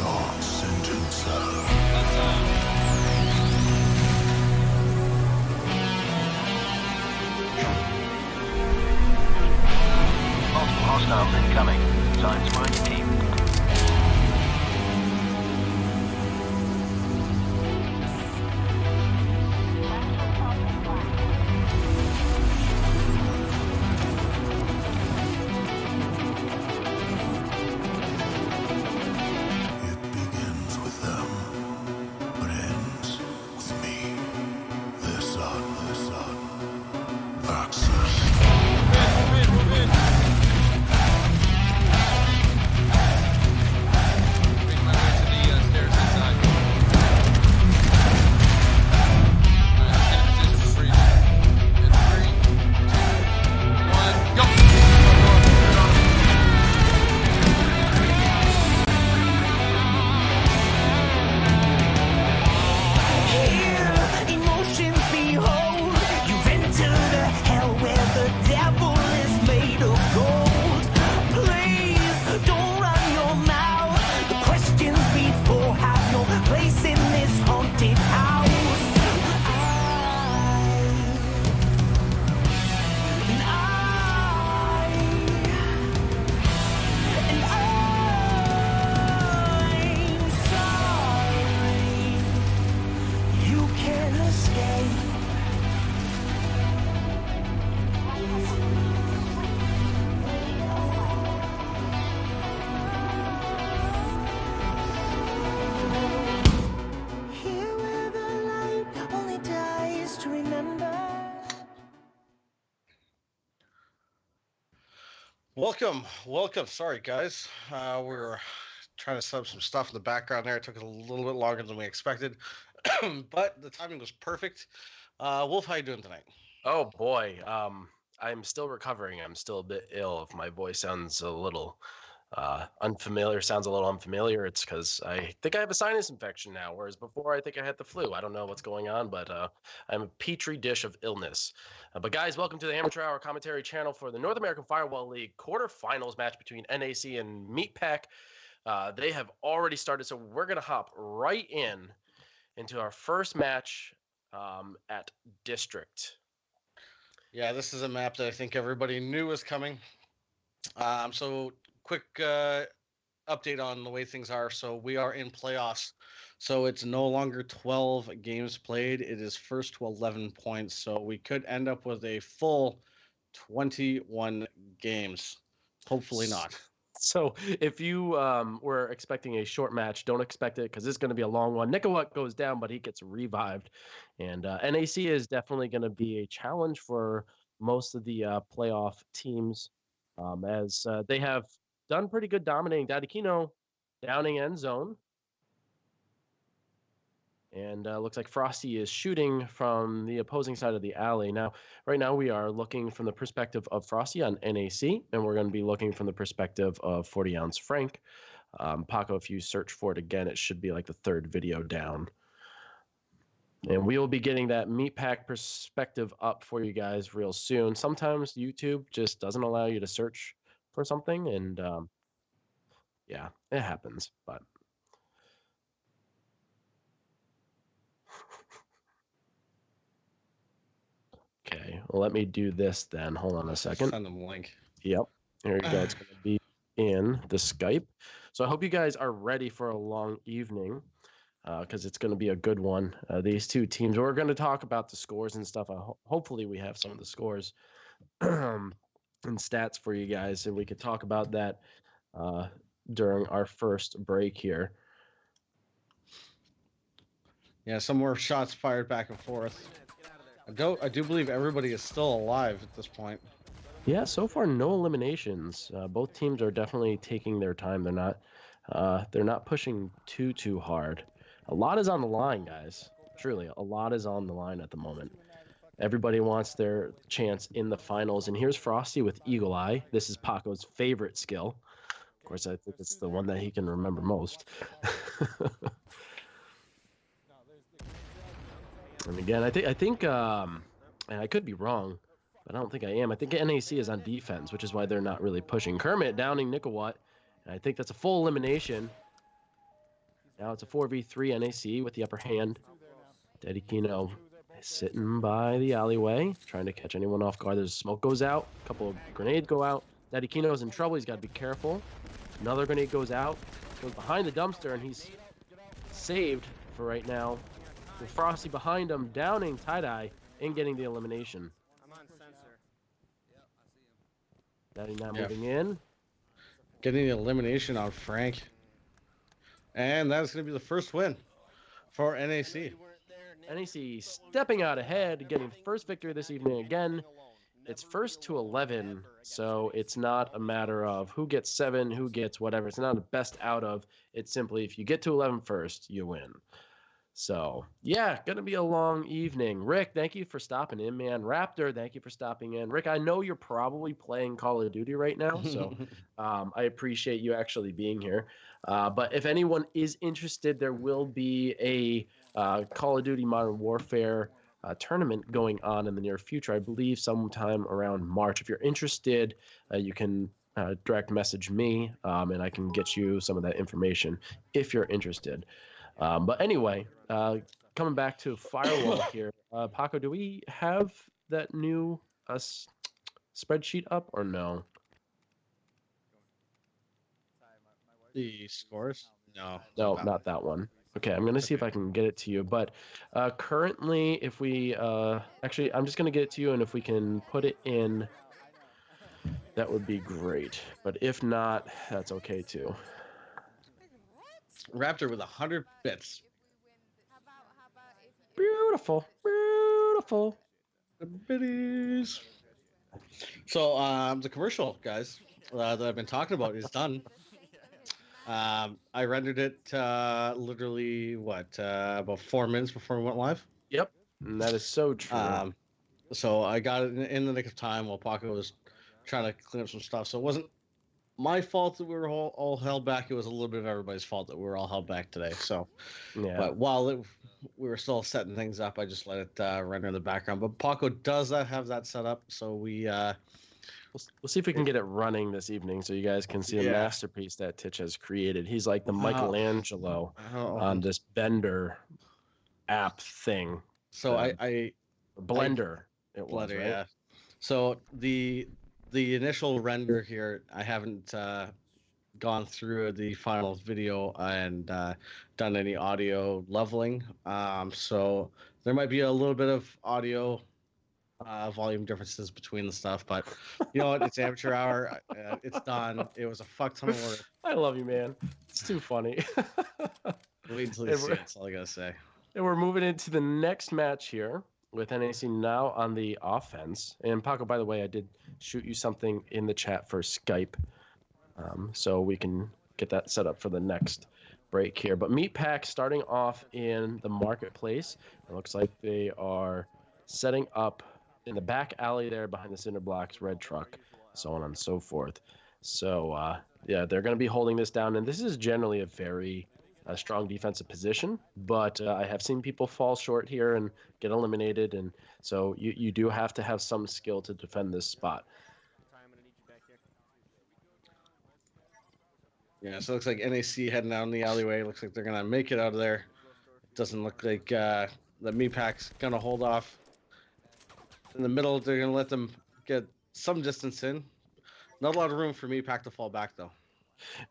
Dark sentencer. Multiple hostiles incoming. Signs for your team. It begins with them, but ends with me. Their son, Axis. Make my way to the stairs inside. Get in position for breathing. In 3, 2, 1, go! Here, emotions behold. You've entered a hell where the devil is made of gold. Please don't run your mouth. The questions before have no place in this haunted house. I'm sorry. You can escape. Here where the light only dies to remember. Welcome. Sorry, guys. We were trying to set up some stuff in the background there. It took a little bit longer than we expected, but the timing was perfect. Wolf, how you doing tonight? Oh boy, I'm still recovering. I'm still a bit ill. If my voice sounds a little unfamiliar, it's because I think I have a sinus infection now, whereas before I think I had the flu. I don't know what's going on, but I'm a petri dish of illness. But guys, welcome to the Amateur Hour commentary channel for the North American Firewall League quarterfinals match between N.A.C and Meatpack. They have already started, so we're gonna hop right into our first match at District. Yeah, this is a map that I think everybody knew was coming. So quick update on the way things are. So we are in playoffs. So it's no longer 12 games played. It is first to 11 points. So we could end up with a full 21 games. Hopefully not. So if you were expecting a short match, don't expect it because it's going to be a long one. NAFWL goes down, but he gets revived. And N.A.C is definitely going to be a challenge for most of the playoff teams as they have done pretty good dominating Dadikino downing end zone. And looks like Frosty is shooting from the opposing side of the alley. Now, right now we are looking from the perspective of Frosty on NAC, and we're going to be looking from the perspective of 40 ounce Frank. Paco, if you search for it again, it should be like the third video down. And we will be getting that Meatpack perspective up for you guys real soon. Sometimes YouTube just doesn't allow you to search for something, and yeah, it happens, but okay, well, let me do this then. Hold on a second. Send them a link. Yep, here you go. It's going to be in the Skype. So I hope you guys are ready for a long evening because it's going to be a good one. These two teams, we're going to talk about the scores and stuff. Hopefully we have some of the scores and stats for you guys, and we could talk about that during our first break here. Yeah, some more shots fired back and forth. I do believe everybody is still alive at this point. Yeah, so far no eliminations. Both teams are definitely taking their time. They're not pushing too hard. A lot is on the line, guys. Truly, a lot is on the line at the moment. Everybody wants their chance in the finals. And here's Frosty with Eagle Eye. This is Paco's favorite skill. Of course, I think it's the one that he can remember most. And again, I think, and I could be wrong, but I don't think I am. I think NAC is on defense, which is why they're not really pushing. Kermit downing Nickelwatt, and I think that's a full elimination. Now it's a 4v3 NAC with the upper hand. Dedikino is sitting by the alleyway, trying to catch anyone off guard. There's smoke goes out, a couple of grenades go out. Dedikino's in trouble. He's got to be careful. Another grenade goes out, goes behind the dumpster, and he's saved for right now. With Frosty behind him, downing Tie-Dye and getting the elimination. I'm on sensor. Daddy not Yeah. moving in. Getting the elimination on Frank. And that's going to be the first win for NAC. NAC stepping out ahead, getting first victory this evening again. It's first to 11, so it's not a matter of who gets 7, who gets whatever. It's not a best out of. It's simply if you get to 11 first, you win. So, yeah, going to be a long evening. Rick, thank you for stopping in, man. Raptor, thank you for stopping in. Rick, I know you're probably playing Call of Duty right now, so I appreciate you actually being here. But if anyone is interested, there will be a Call of Duty Modern Warfare tournament going on in the near future. I believe sometime around March. If you're interested, you can direct message me, and I can get you some of that information if you're interested. But anyway, coming back to Firewall here, Paco, do we have that new spreadsheet up or no? The scores? No. No, not that one. Okay, I'm going to see if I can get it to you. But currently, if we actually, I'm just going to get it to you, and if we can put it in, that would be great. But if not, that's okay too. Raptor with 100 bits. Beautiful, beautiful. The biddies. So the commercial, guys, that I've been talking about is done. I rendered it literally about 4 minutes before we went live. Yep, and that is so true. So I got it in the nick of time while Paco was trying to clean up some stuff. So it wasn't my fault that we were all held back. It was a little bit of everybody's fault that we were all held back today. So, Yeah. but while we were still setting things up, I just let it render in the background. But Paco does have that set up, so we. We'll see if we can get it running this evening so you guys can see the Yeah. masterpiece that Titch has created. He's like the Michelangelo on this Bender app thing. So I Blender. It was, Blender, right? yeah. So the initial render here, I haven't gone through the final video and done any audio leveling. So there might be a little bit of audio volume differences between the stuff, but you know what? It's amateur hour. It's done. It was a fuck ton of work. I love you, man. It's too funny. Wait until you see it. That's all I gotta say. And we're moving into the next match here with NAC now on the offense. And Paco, by the way, I did shoot you something in the chat for Skype, so we can get that set up for the next break here. But Meat Pack starting off in the marketplace. It looks like they are setting up in the back alley there behind the cinder blocks, red truck, so on and so forth. So, yeah, they're going to be holding this down. And this is generally a very strong defensive position, but I have seen people fall short here and get eliminated. And so you do have to have some skill to defend this spot. Yeah, so it looks like NAC heading down the alleyway. Looks like they're gonna make it out of there. Doesn't look like the Meat Pack's gonna hold off. In the middle, they're gonna let them get some distance in. Not a lot of room for Meat Pack to fall back though.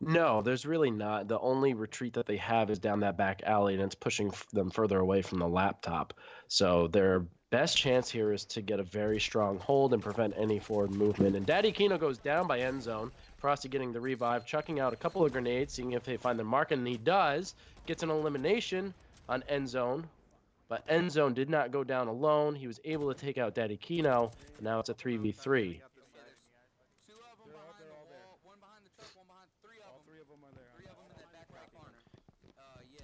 No, there's really not. The only retreat that they have is down that back alley, and it's pushing them further away from the laptop. So their best chance here is to get a very strong hold and prevent any forward movement. And Daddy Kino goes down by end zone. Frosty getting the revive, chucking out a couple of grenades, seeing if they find their mark, and he does. Gets an elimination on end zone. But end zone did not go down alone. He was able to take out Daddy Kino, and now it's a 3v3.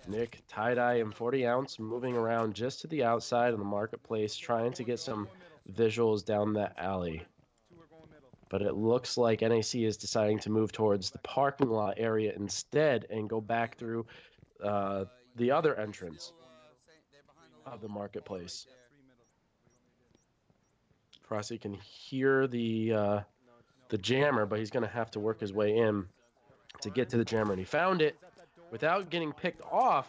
Nick, tie-dye, and 40 ounce moving around just to the outside of the marketplace, trying to get some visuals down that alley. But it looks like NAC is deciding to move towards the parking lot area instead and go back through the other entrance of the marketplace. Frosty can hear the jammer, but he's going to have to work his way in to get to the jammer, and he found it. without getting picked off.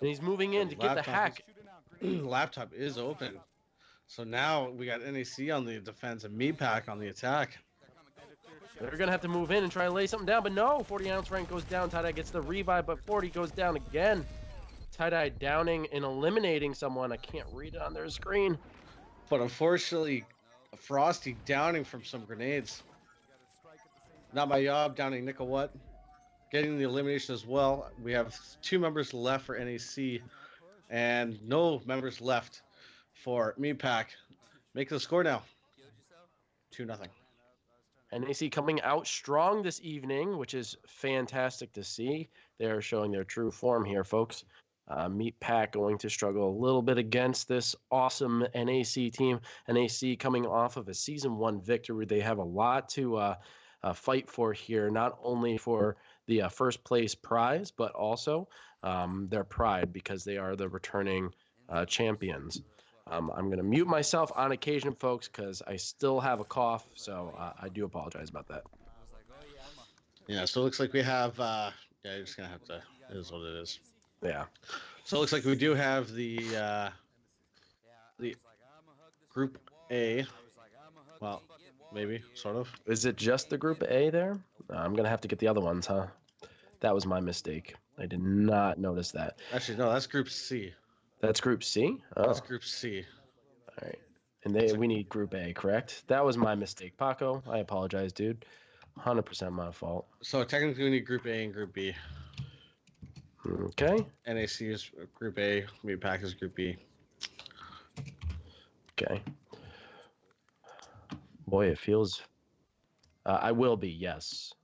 And he's moving in to get the hack. Laptop is open. So now we got NAC on the defense and Meatpack on the attack. They're going to have to move in and try to lay something down. But no, 40-ounce rank goes down. Tie-Dye gets the revive, but 40 goes down again. Tie-Dye downing and eliminating someone. I can't read it on their screen. But unfortunately, Frosty downing from some grenades. Not my job, downing Nickelwhat. Getting the elimination as well. We have 2 members left for NAC and no members left for Meatpack. Make the score now. 2-0. N.A.C. coming out strong this evening, which is fantastic to see. They're showing their true form here, folks. Meatpack going to struggle a little bit against this awesome N.A.C. team. N.A.C. coming off of a Season 1 victory. They have a lot to fight for here, not only for the first place prize, but also their pride because they are the returning champions. I'm going to mute myself on occasion, folks, because I still have a cough, so I do apologize about that. Yeah, so it looks like we have, yeah, you're just going to have to, it is what it is. Yeah. So it looks like we do have the Group A. Well, maybe, sort of. Is it just the Group A there? I'm going to have to get the other ones, huh? That was my mistake. I did not notice that. Actually, no, that's Group C. That's Group C? Oh. That's Group C. All right. And we need Group A, correct? That was my mistake. Paco, I apologize, dude. 100% my fault. So technically we need Group A and Group B. Okay. NAC is Group A, Meatpack is Group B. Okay. Boy, it feels... I will be, yes.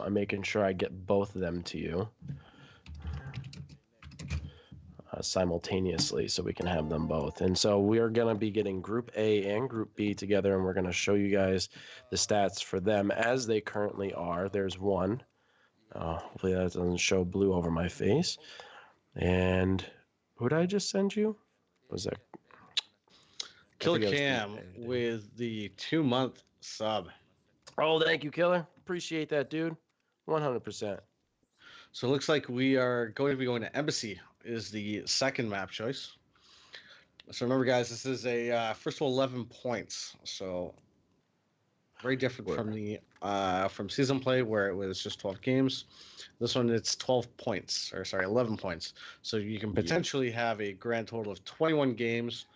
I'm making sure I get both of them to you simultaneously so we can have them both. And so we are going to be getting Group A and Group B together, and we're going to show you guys the stats for them as they currently are. There's one. Hopefully that doesn't show blue over my face. And who did I just send you? Was that Killer Cam with the 2-month sub. Oh, thank you, Killer. Appreciate that, dude. 100%. So it looks like we are going to be going to Embassy is the second map choice. So remember, guys, this is a first of all 11 points. So very different from the from season play where it was just 12 games. This one it's 12 points, or sorry, 11 points. So you can potentially have a grand total of 21 games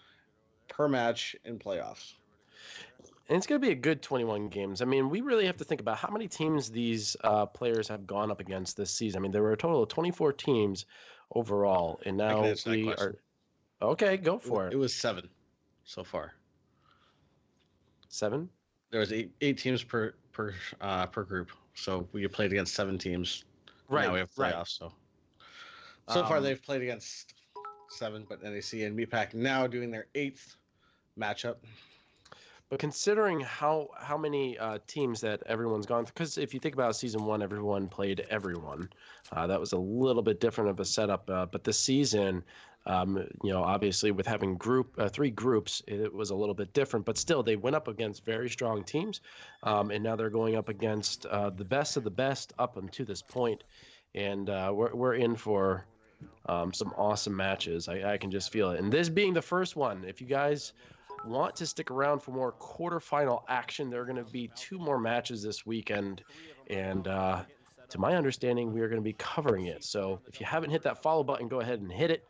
per match in playoffs. And it's going to be a good 21 games. I mean, we really have to think about how many teams these players have gone up against this season. I mean, there were a total of 24 teams overall, and now we are... Okay, go for it. It was 7 so far. 7? There was eight teams per group, so we played against 7 teams. Right. Now we have playoffs, so far they've played against 7, but NAC and Meatpack now doing their 8th matchup. But considering how many teams that everyone's gone through, because if you think about season 1, everyone played everyone. That was a little bit different of a setup. But this season, obviously with having 3 groups, it was a little bit different. But still, they went up against very strong teams, and now they're going up against the best of the best up until this point. And we're in for some awesome matches. I can just feel it. And this being the first one, if you guys want to stick around for more quarterfinal action, there are going to be 2 more matches this weekend, and to my understanding, we are going to be covering it. So if you haven't hit that follow button, go ahead and hit it,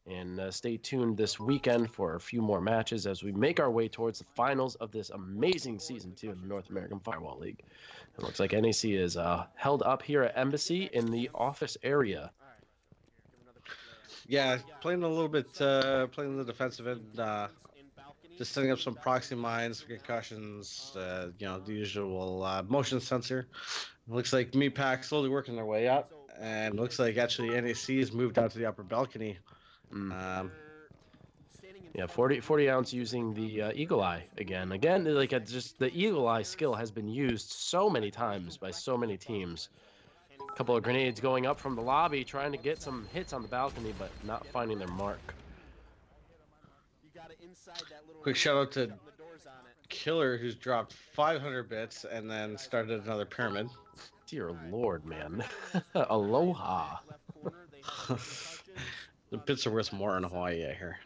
and stay tuned this weekend for a few more matches as we make our way towards the finals of this amazing season 2 of the North American Firewall League. It looks like NAC is held up here at Embassy in the office area. Yeah, playing a little bit, playing the defensive end, just setting up some proxy mines, concussions, the usual motion sensor. It looks like Meatpack slowly working their way up, and it looks like actually NAC has moved out to the upper balcony. Yeah, 40 ounce using the Eagle Eye again. Just the Eagle Eye skill has been used so many times by so many teams. A couple of grenades going up from the lobby, trying to get some hits on the balcony, but not finding their mark. Quick shout out to Killer, who's dropped 500 bits and then started another pyramid. Dear Lord, man. Aloha. The bits are worth more in Hawaii, I hear.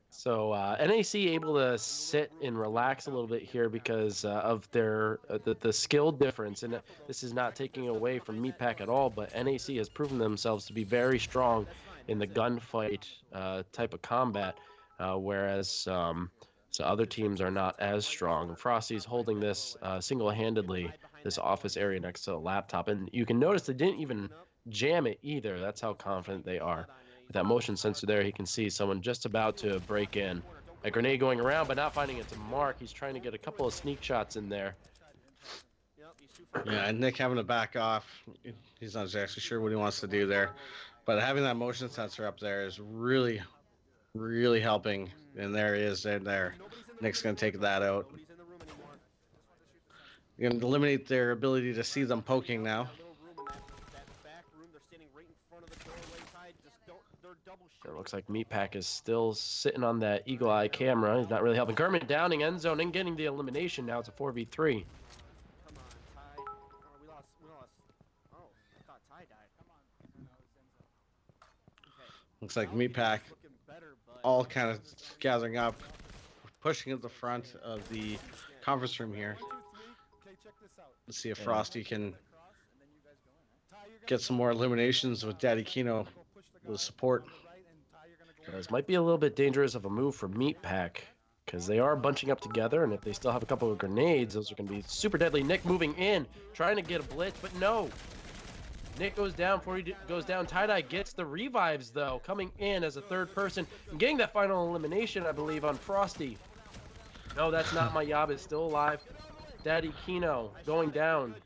So NAC able to sit and relax a little bit here because of their the skill difference, and this is not taking away from Meatpack at all. But NAC has proven themselves to be very strong in the gunfight type of combat, whereas so other teams are not as strong. Frosty's holding this single-handedly, this office area next to the laptop, and you can notice they didn't even jam it either. That's how confident they are. With that motion sensor there, he can see someone just about to break in. A grenade going around, but not finding it to mark. He's trying to get a couple of sneak shots in there. Yeah, and Nick having to back off. He's not exactly sure what he wants to do there. But having that motion sensor up there is really, really helping. And there he is in there. Nick's going to take that out. You're going to eliminate their ability to see them poking now. It looks like Meatpack is still sitting on that eagle eye camera. He's not really helping. Kermit downing end zone and getting the elimination. Now it's a 4v3. Looks like Meatpack all kind of gathering up, pushing at the front of the conference room here. Let's see if Frosty can get some more eliminations with Daddy Kino with support. This might be a little bit dangerous of a move for Meatpack because they are bunching up together, and if they still have a couple of grenades, those are going to be super deadly. Nick moving in, trying to get a blitz, but no. Nick goes down before he goes down. Tie-Dye gets the revives, though, coming in as a third person and getting that final elimination, I believe, on Frosty. No, that's not my Yab. It's still alive. Daddy Kino going down.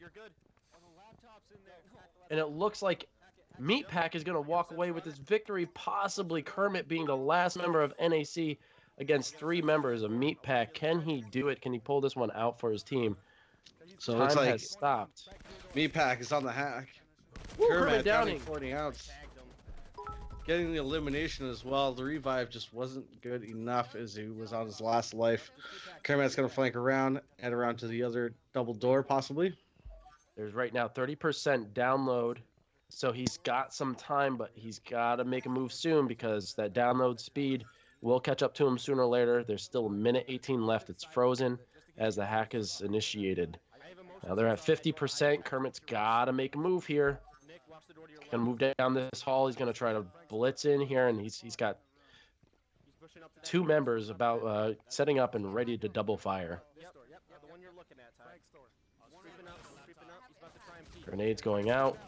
And it looks like Meatpack is going to walk away with this victory, possibly Kermit being the last member of NAC against 3 members of Meatpack. Can he do it? Can he pull this one out for his team? So it looks Time like has stopped. Meatpack is on the hack. Woo, Kermit downing. downing 40 outs. Getting the elimination as well. The revive just wasn't good enough as he was on his last life. Kermit's going to flank around, head around to the other double door possibly. There's right now 30% download. So he's got some time, but he's got to make a move soon because that download speed will catch up to him sooner or later. There's still 1:18 left. It's frozen as the hack is initiated. Now they're at 50%. Kermit's got to make a move here. He's going to move down this hall. He's going to try to blitz in here, and he's got 2 members about setting up and ready to double fire. Grenades going out.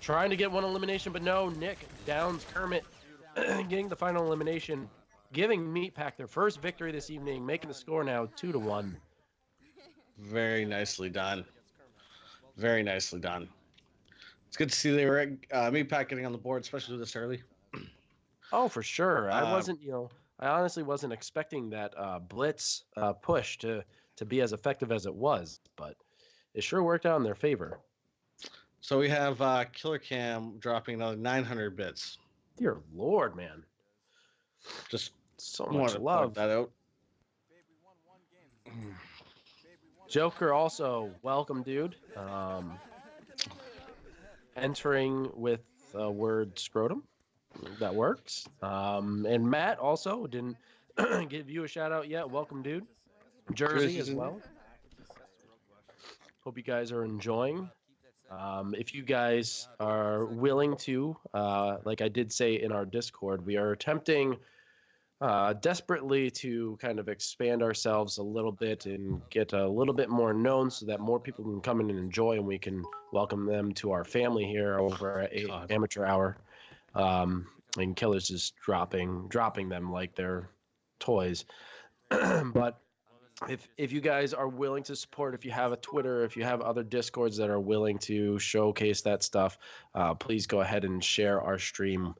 Trying to get one elimination, but no. Nick downs Kermit, getting the final elimination, giving Meatpack their first victory this evening, making the score now 2-1. Very nicely done. Very nicely done. It's good to see they were Meatpack getting on the board, especially this early. Oh, for sure. I wasn't, I honestly wasn't expecting that blitz push to be as effective as it was, but it sure worked out in their favor. So we have Killer Cam dropping another 900 bits. Dear Lord, man. Just So wanted much to point love. that out. Joker also, welcome, dude. Entering with word scrotum. That works. And Matt also didn't give you a shout out yet. Welcome, dude. Jersey as well. Hope you guys are enjoying. If you guys are willing to, like I did say in our Discord, we are attempting desperately to kind of expand ourselves a little bit and get a little bit more known so that more people can come in and enjoy and we can welcome them to our family here over at Amateur Hour. And Killer's just dropping them like they're toys. But if you guys are willing to support, if you have a Twitter, if you have other Discords that are willing to showcase that stuff, please go ahead and share our stream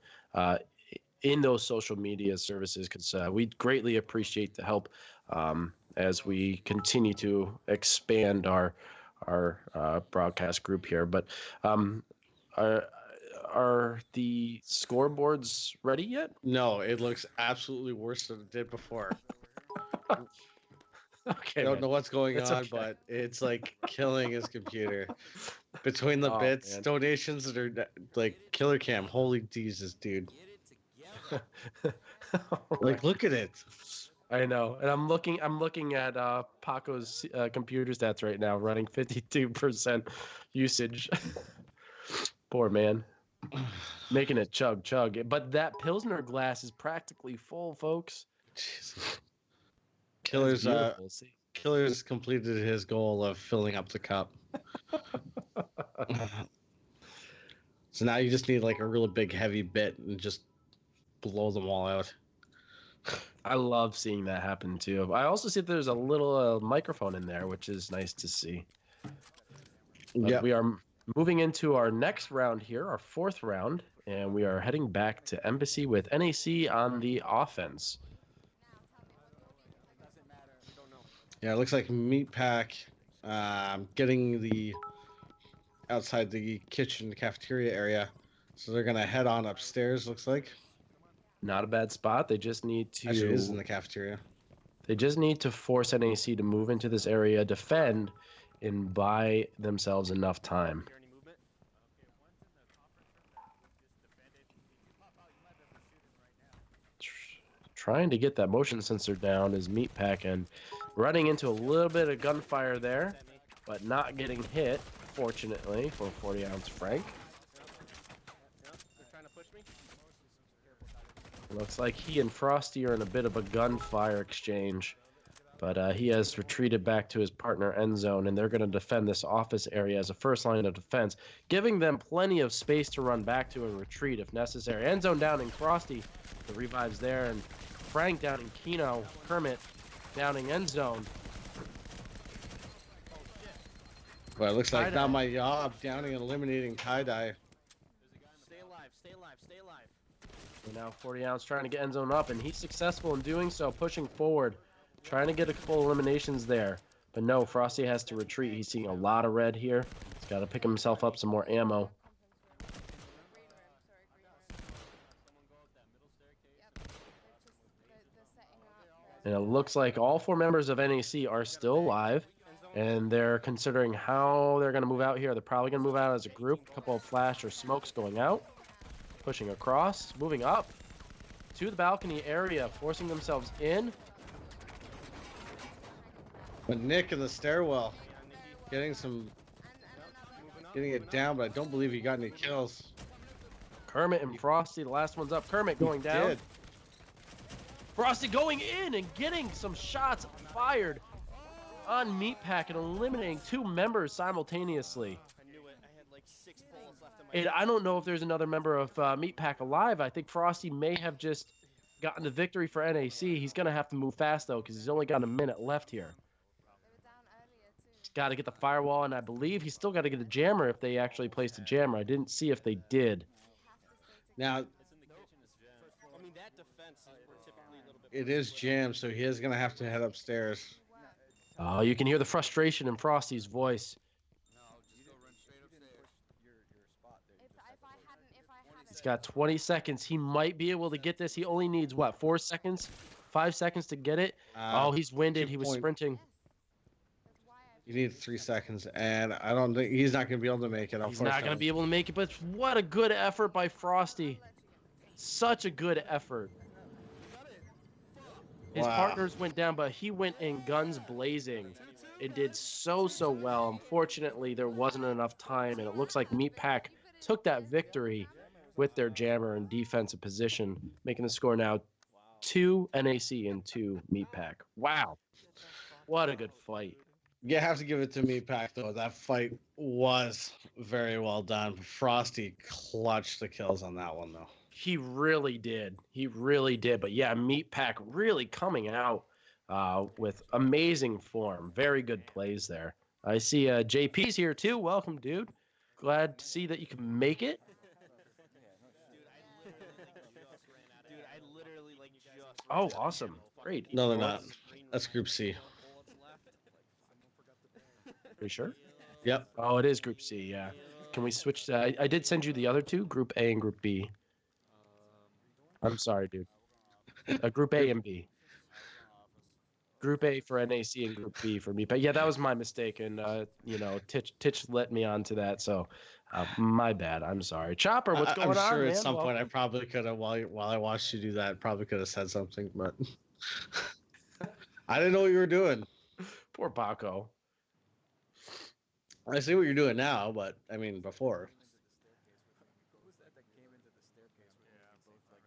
in those social media services because we greatly appreciate the help as we continue to expand our broadcast group here. But are the scoreboards ready yet? No, it looks absolutely worse than it did before. Okay, Don't man. know what's going That's on, okay. but it's like killing his computer. Between the Oh, bits, man. donations that are like killer cam. Holy Jesus, dude! Oh my Like, look at it. I know, and I'm looking at Paco's computer stats right now, running 52% usage. Poor man, making it chug chug. But that Pilsner glass is practically full, folks. Jesus. That is Killer's beautiful. See, Killer's completed his goal of filling up the cup. So now you just need like a really big heavy bit and just blow them all out. I love seeing that happen too. I also see there's a little microphone in there, which is nice to see. But Yep. we are moving into our next round here, our fourth round, and we are heading back to Embassy with NAC on the offense. Yeah, it looks like Meatpack getting the outside the kitchen cafeteria area. So they're gonna head on upstairs, looks like. Not a bad spot. They just need Actually it is in to the cafeteria. force NAC to move into this area, defend, and buy themselves enough time. Trying to get that motion sensor down is Meatpack and running into a little bit of gunfire there, but not getting hit, fortunately, for 40-ounce Frank. Looks like he and Frosty are in a bit of a gunfire exchange, but he has retreated back to his partner End Zone, and they're going to defend this office area as a first line of defense, giving them plenty of space to run back to and retreat if necessary. End Zone downing Frosty, the revives there, and Frank downing Kino, Kermit downing End Zone. Well, it looks like Tie-dye. not my job downing and eliminating tie-dye. Stay alive, stay alive, stay alive. And now 40-ounce trying to get End Zone up, and he's successful in doing so, pushing forward, trying to get a couple eliminations there. But no, Frosty has to retreat. He's seeing a lot of red here. He's got to pick himself up some more ammo. And it looks like all four members of NAC are still alive, and they're considering how they're going to move out here. They're probably going to move out as a group. A couple of flash or smokes going out, pushing across, moving up to the balcony area, forcing themselves in. But Nick in the stairwell getting it down, but I don't believe he got any kills. Kermit and Frosty, the last one's up. Kermit going down. Did. Frosty going in and getting some shots fired on Meatpack and eliminating two members simultaneously. I knew it. I had like 6 bullets left in my And I don't know if there's another member of Meatpack alive. I think Frosty may have just gotten the victory for NAC. He's going to have to move fast, though, because he's only got a minute left here. He's got to get the firewall, and I believe he's still got to get a jammer if they actually placed a jammer. I didn't see if they did. Now, I mean, that defense is we're typically a little bit. it is jammed, so he is going to have to head upstairs. Oh, you can hear the frustration in Frosty's voice. He's got 20 seconds. He might be able to get this. He only needs, what, 4 seconds? 5 seconds to get it? Oh, he's winded. He was 2 sprinting. You need 3 seconds, and I don't think he's not going to be able to make it. He's not going to be able to make it, but what a good effort by Frosty. Such a good effort. His Wow. partners went down, but he went in guns blazing. It did so well. Unfortunately, there wasn't enough time, and it looks like Meatpack took that victory with their jammer in defensive position, making the score now 2 NAC and 2 Meatpack. Wow. What a good fight. You have to give it to Meatpack, though. That fight was very well done. Frosty clutched the kills on that one, though. He really did. He really did. But yeah, Meatpack really coming out with amazing form. Very good plays there. I see JP's here too. Welcome, dude. Glad to see that you can make it. Dude, I literally like just. Oh, awesome. Great. No, they're not. That's Group C. Are you sure? Yep. Oh, it is Group C, yeah. Can we switch? I did send you the other two, Group A and Group B. I'm sorry, dude. Group A and B. Group A for NAC and Group B for me. But yeah, that was my mistake, and Titch let me onto that. So my bad. I'm sorry. Chopper, what's going I'm on, sure man? at some point I Welcome. probably could have while I watched you do that, probably could have said something, but I didn't know what you were doing. Poor Baco. I see what you're doing now, but I mean before.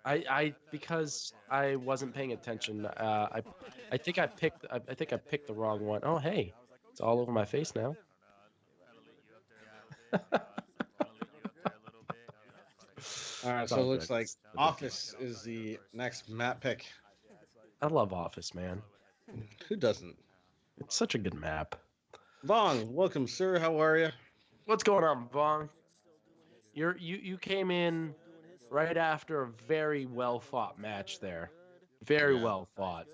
I because I wasn't paying attention. I think I picked the wrong one. Oh hey, it's all over my face now. All right, It's so it all looks good. like It's no big deal. Office is the next map pick. I love Office, man. Who doesn't? It's such a good map. Vong, welcome, sir. How are you? What's going on, Vong? You came in right after a very well fought match there. Very Yeah. well fought.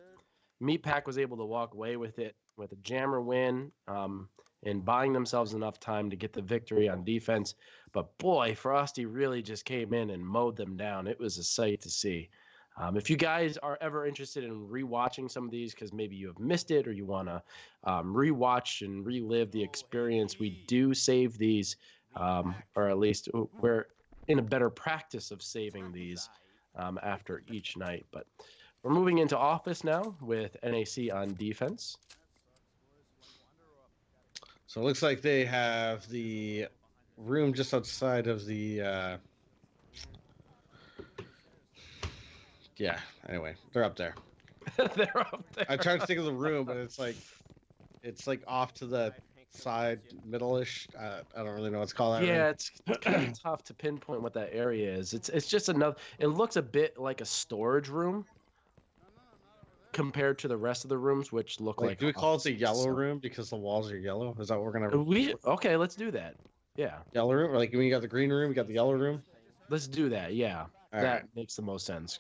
Meatpack was able to walk away with it with a jammer win, and buying themselves enough time to get the victory on defense. But boy, Frosty really just came in and mowed them down. It was a sight to see. If you guys are ever interested in rewatching some of these, because maybe you have missed it or you want to rewatch and relive the experience, we do save these, or at least we're in a better practice of saving these after each night. But we're moving into Office now with NAC on defense. So it looks like they have the room just outside of the. Yeah. Anyway, they're up there. They're up there. I tried to think of the room, but it's like off to the side, middle-ish. I don't really know what's called. That Yeah, room. it's kind of tough to pinpoint what that area is. It's just another. It looks a bit like a storage room compared to the rest of the rooms, which look like. Do we call it the offices, yellow so- room because the walls are yellow? Is that what we're gonna? Okay, let's do that. Yeah, Yellow room? Or like when you got the green room, you got the yellow room. let's do that. Yeah, All that right. makes the most sense.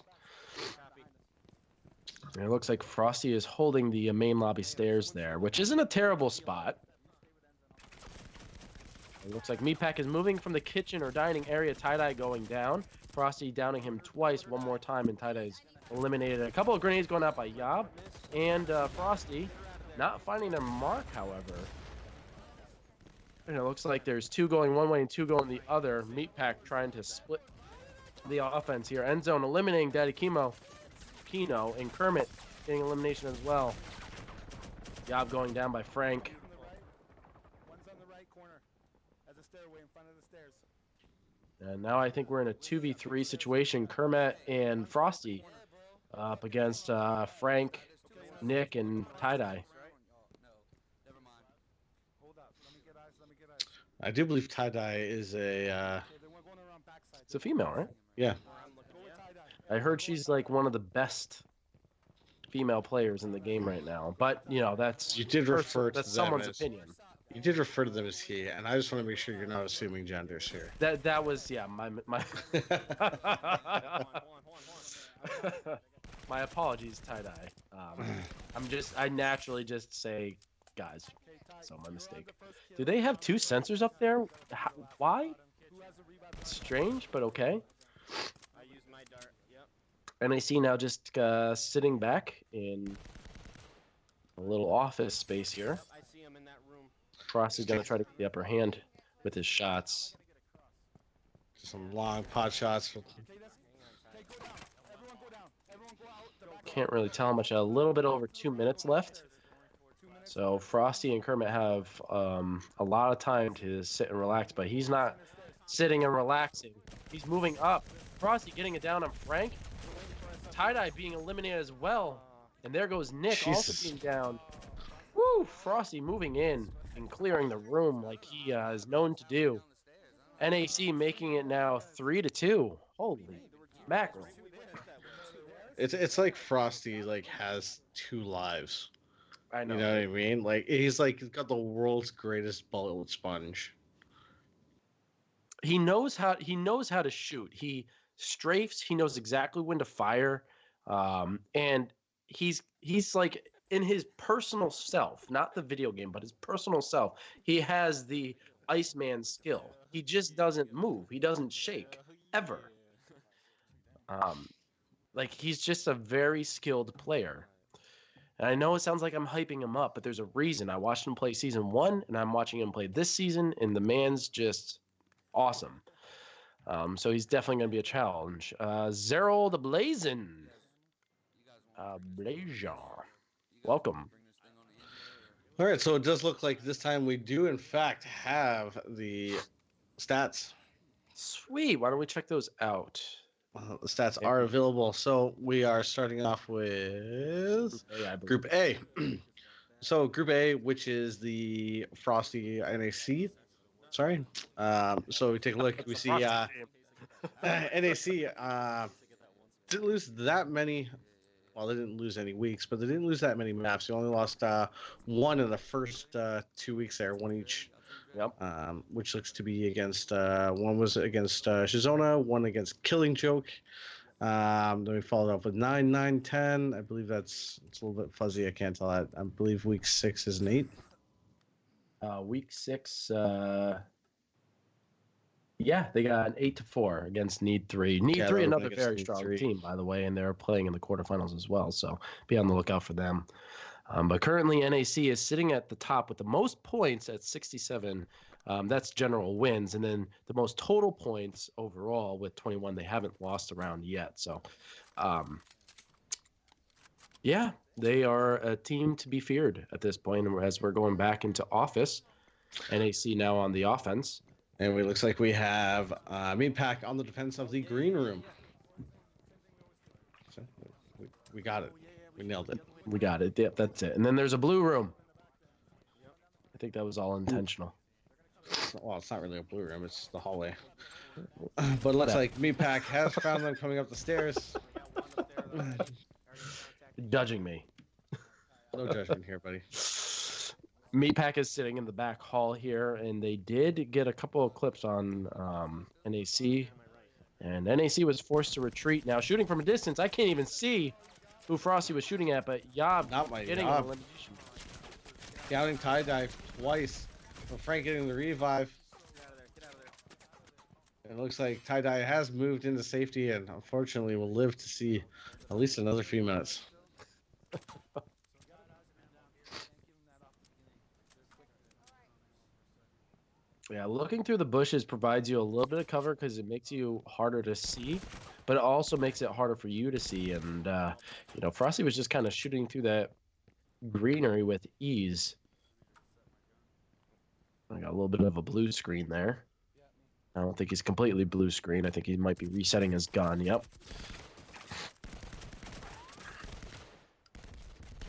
And it looks like Frosty is holding the main lobby stairs there, which isn't a terrible spot. It looks like Meatpack is moving from the kitchen or dining area. Tie-Dye going down. Frosty downing him twice, one more time, and Tie-Dye's eliminated. A couple of grenades going out by Yob. And Frosty not finding their mark, however. And it looks like there's two going one way and two going the other. Meatpack trying to split the offense here. End zone eliminating Daddy Kino, and Kermit getting elimination as well. Yob going down by Frank. One's on the right corner, as a stairway in front of the stairs. And now I think we're in a 2v3 situation. Kermit and Frosty up against Frank, Nick, and Tie-Dye. I do believe tie-dye is a. It's a female, right? Yeah. I heard she's like one of the best female players in the game right now. But, that's You did refer to that's them someone's as- opinion. You did refer to them as he, and I just want to make sure you're not assuming genders here. That was, yeah, my my apologies, Tie-Dye. I naturally just say guys. So my mistake. Do they have two sensors up there? Why? Strange, but okay. I used my dart. Yep. NAC now just sitting back in a little office space here. I see him in that room. Frosty's gonna try to get the upper hand with his shots. Some long pot shots. Can't really tell how much. A little bit over 2 minutes left. So Frosty and Kermit have a lot of time to sit and relax, but he's not sitting and relaxing. He's moving up. Frosty getting it down on Frank. Tie-Dye being eliminated as well. And there goes Nick also Jesus. being down. Woo! Frosty moving in and clearing the room like he is known to do. NAC making it now 3-2. Holy mackerel. It's like Frosty has two lives. I know. You know what I mean? Like he's got the world's greatest bullet sponge. He knows how to shoot. He strafes. He knows exactly when to fire, and he's like in his personal self, not the video game, but his personal self. He has the Iceman skill. He just doesn't move. He doesn't shake ever. Like he's just a very skilled player. And I know it sounds like I'm hyping him up, but there's a reason. I watched him play season 1, and I'm watching him play this season, and the man's just awesome. So he's definitely going to be a challenge. Zero the Blazin. Blazon. Welcome. All right, so it does look like this time we do, in fact, have the stats. Sweet. Why don't we check those out? The stats are available. So we are starting off with Group A. So Group A, which is the Frosty N.A.C. Sorry. So we take a look. We see N.A.C. Didn't lose that many. Well, they didn't lose any weeks, but they didn't lose that many maps. They only lost one in the first 2 weeks there, one each. Yep. Which looks to be against one was against Shizona, one against Killing Joke. Then we followed up with 9, 9, 10. I believe it's a little bit fuzzy. I can't tell that. I believe week 6 is an 8. Week 6. Yeah, they got an 8-4 against Need 3. Need 3, another very strong team, by the way, and they're playing in the quarterfinals as well. So be on the lookout for them. But currently, N.A.C. is sitting at the top with the most points at 67. That's general wins. And then the most total points overall with 21. They haven't lost a round yet. So, yeah, they are a team to be feared at this point as we're going back into office. N.A.C. now on the offense. And it looks like we have Meatpack on the defense of the green room. So we got it. We nailed it. We got it. Yep, that's it. And then there's a blue room. I think that was all intentional. Well, it's not really a blue room. It's the hallway. But it looks like Meatpack has found them coming up the stairs. Judging me. No judgment here, buddy. Meatpack is sitting in the back hall here, and they did get a couple of clips on N.A.C. And N.A.C. was forced to retreat. Now shooting from a distance, I can't even see who Frosty was shooting at, but Yob getting an elimination. Scouting tie dive twice. Well, Frank getting the revive. It looks like tie dye has moved into safety, and unfortunately will live to see at least another few minutes. Yeah, looking through the bushes provides you a little bit of cover because it makes you harder to see, but it also makes it harder for you to see. And, Frosty was just kind of shooting through that greenery with ease. I got a little bit of a blue screen there. I don't think he's completely blue screen. I think he might be resetting his gun. Yep.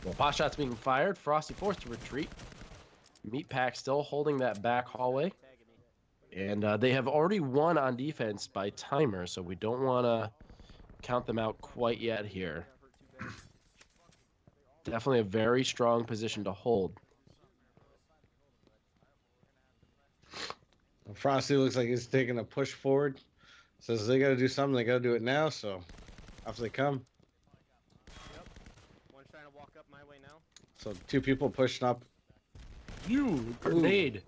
Well, pot shots being fired. Frosty forced to retreat. Meatpack still holding that back hallway. And they have already won on defense by timer, so we don't want to count them out quite yet here. Definitely a very strong position to hold. Frosty looks like he's taking a push forward. Says they got to do something. They got to do it now. So off they come. Yep. One's trying to walk up my way now. So 2 people pushing up. You grenade.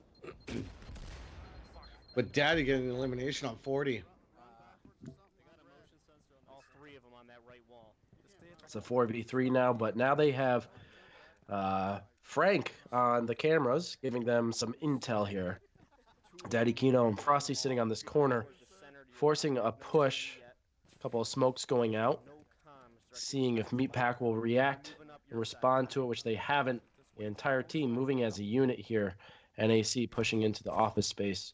But Daddy getting an elimination on 40. All 3 of them on that right wall. It's a 4v3 now, but now they have Frank on the cameras giving them some intel here. Daddy Kino and Frosty sitting on this corner, forcing a push. A couple of smokes going out, seeing if Meatpack will react and respond to it, which they haven't. The entire team moving as a unit here. N.A.C. pushing into the office space.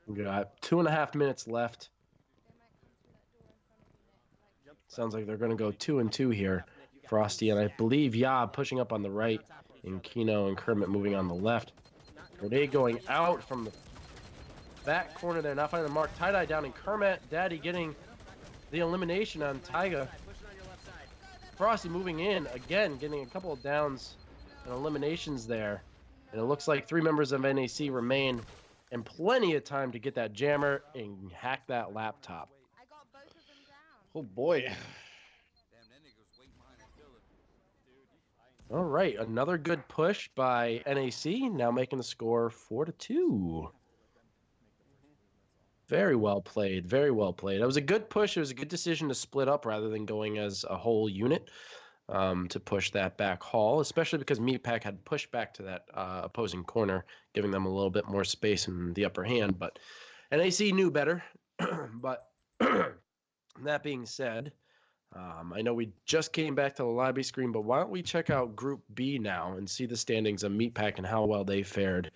We got 2.5 minutes left. Sounds like they're going to go 2 and 2 here. Frosty and I believe Yob pushing up on the right, and Kino and Kermit moving on the left. Grenade going out from the back corner there, not finding the mark. Tie-dye down, and Kermit, Daddy getting the elimination on Tyga. Frosty moving in again, getting a couple of downs and eliminations there. And it looks like 3 members of N.A.C. remain, and plenty of time to get that jammer and hack that laptop. Oh boy. All right, another good push by N.A.C. Now making the score 4-2. Very well played. Very well played. It was a good push. It was a good decision to split up rather than going as a whole unit to push that back haul, especially because Meatpack had pushed back to that opposing corner, giving them a little bit more space in the upper hand. But N.A.C knew better. But that being said, I know we just came back to the lobby screen, but why don't we check out Group B now and see the standings of Meatpack and how well they fared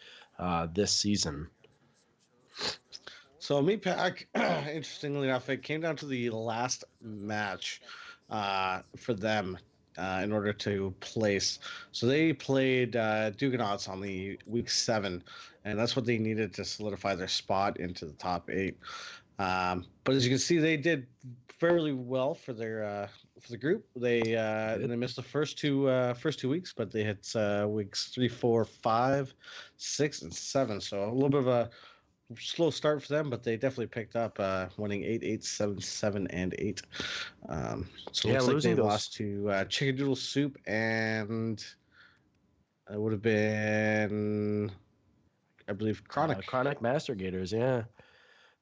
this season. So Meatpack, interestingly enough, it came down to the last match for them in order to place. So they played Duganauts on the week 7, and that's what they needed to solidify their spot into the top 8. But as you can see, they did fairly well for their for the group. They missed the first two weeks, but they hit weeks 3, 4, 5, 6, and 7. So a little bit of a slow start for them, but they definitely picked up, winning 8, 8, 7, 7, and 8. So it looks like they lost to Chicken Doodle Soup, and it would have been, I believe, Chronic Master Gators, yeah.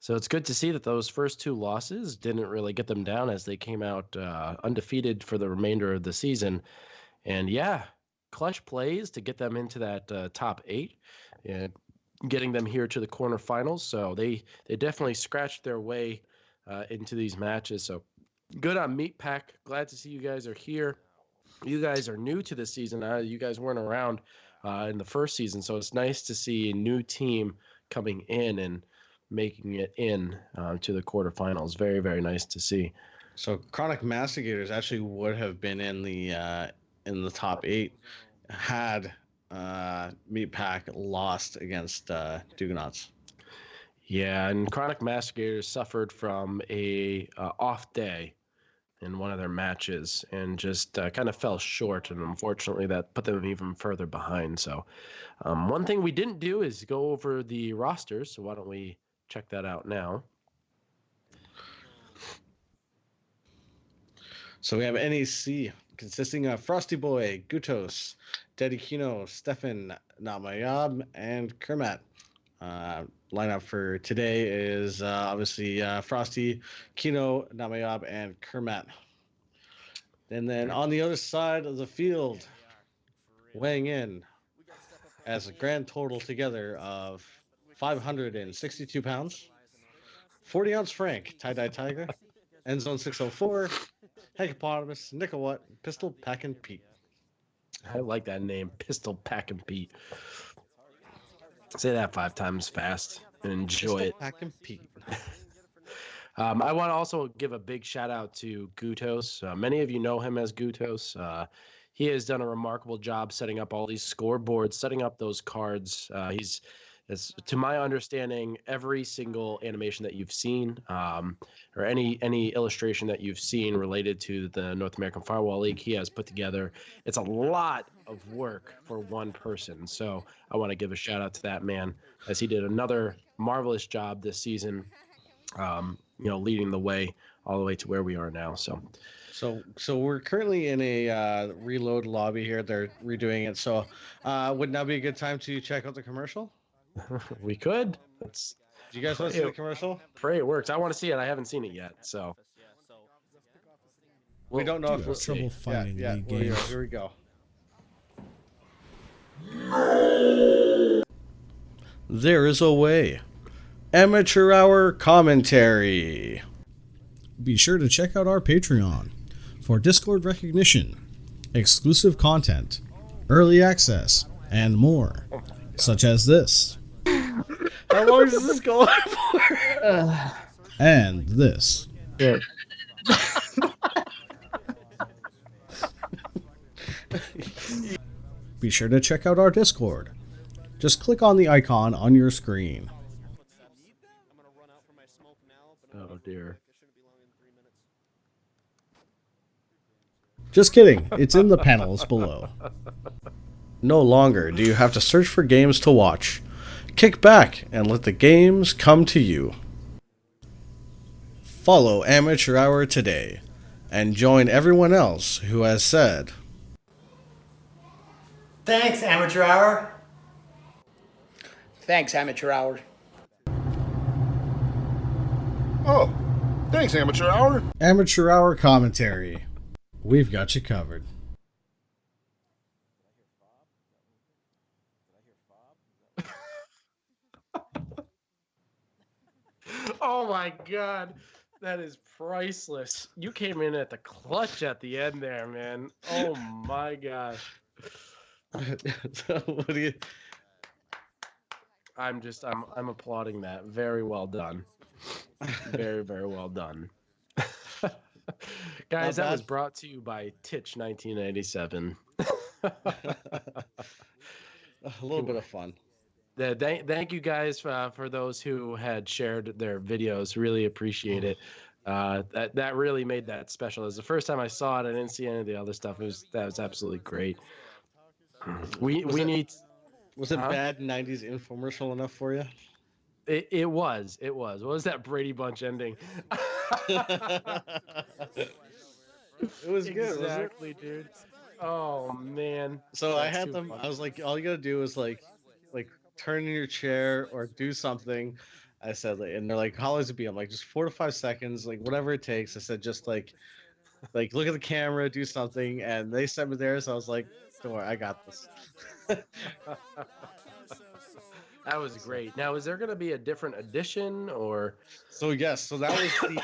So it's good to see that those first 2 losses didn't really get them down as they came out undefeated for the remainder of the season. And yeah, clutch plays to get them into that top 8 and getting them here to the quarterfinals. So they definitely scratched their way into these matches. So good on Meatpack. Glad to see you guys are here. You guys are new to this season. You guys weren't around in the first season. So it's nice to see a new team coming in and making it in to the quarterfinals. Very, very nice to see. So Chronic Mastigators actually would have been in the top 8 had Meatpack lost against Duganauts. Yeah, and Chronic Mastigators suffered from a off day in one of their matches and just kind of fell short, and unfortunately that put them even further behind. So one thing we didn't do is go over the rosters, so why don't we check that out now. So we have N.A.C consisting of Frosty Boy, Gutos, Daddy Kino, Stefan, Namayab, and Kermat. Lineup for today is obviously Frosty, Kino, Namayab, and Kermat. And then on the other side of the field, weighing in as a grand total together of 562 pounds, 40-ounce Frank, Tie-Dye Tiger, End Zone 604, Heckopotamus, Nickelwatt, Pistol Packin' Pete. I like that name, Pistol Packin' Pete. Say that 5 times fast and enjoy Pistol it. Packin' Pete. I want to also give a big shout out to Gutos. Many of you know him as Gutos. He has done a remarkable job setting up all these scoreboards, setting up those cards. He's, to my understanding, every single animation that you've seen, or any illustration that you've seen related to the North American Firewall League, he has put together. It's a lot of work for one person. So I want to give a shout out to that man, as he did another marvelous job this season, leading the way all the way to where we are now. So we're currently in a reload lobby here. They're redoing it. So would now be a good time to check out the commercial? We could. Do you guys want to see the commercial? Pray it works. I want to see it. I haven't seen it yet. So we don't know if we'll trouble finding league games. Here we go. There is a way. Amateur Hour commentary. Be sure to check out our Patreon for Discord recognition, exclusive content, early access, and more, such as this. How long does this go on for? And this. Yeah. Be sure to check out our Discord. Just click on the icon on your screen. Oh dear. Just kidding, it's in the panels below. No longer do you have to search for games to watch. Kick back and let the games come to you. Follow Amateur Hour today and join everyone else who has said, Thanks, Amateur Hour. Thanks, Amateur Hour. Oh, thanks, Amateur Hour. Amateur Hour Commentary. We've got you covered. Oh my god, that is priceless. You came in at the clutch at the end there, man. Oh my gosh. So what do you? I'm applauding that. Very well done. Very, very well done. Guys, that was brought to you by Titch 1997. A little bit of fun. Thank you guys for those who had shared their videos. Really appreciate it. That really made that special. It was the first time I saw it. I didn't see any of the other stuff. That was absolutely great. We need. Was it bad '90s infomercial enough for you? It was. What was that Brady Bunch ending? It was good. Exactly, dude. Oh man. So I had them. I was like, all you gotta do is like turn in your chair or do something. I said, and they're like, how long does it be? I'm like, just 4 to 5 seconds, like whatever it takes. I said, just like look at the camera, do something, and they sent me there. So I was like, don't worry, I got this. That was great. Now, is there going to be a different edition or? So yes, so that's the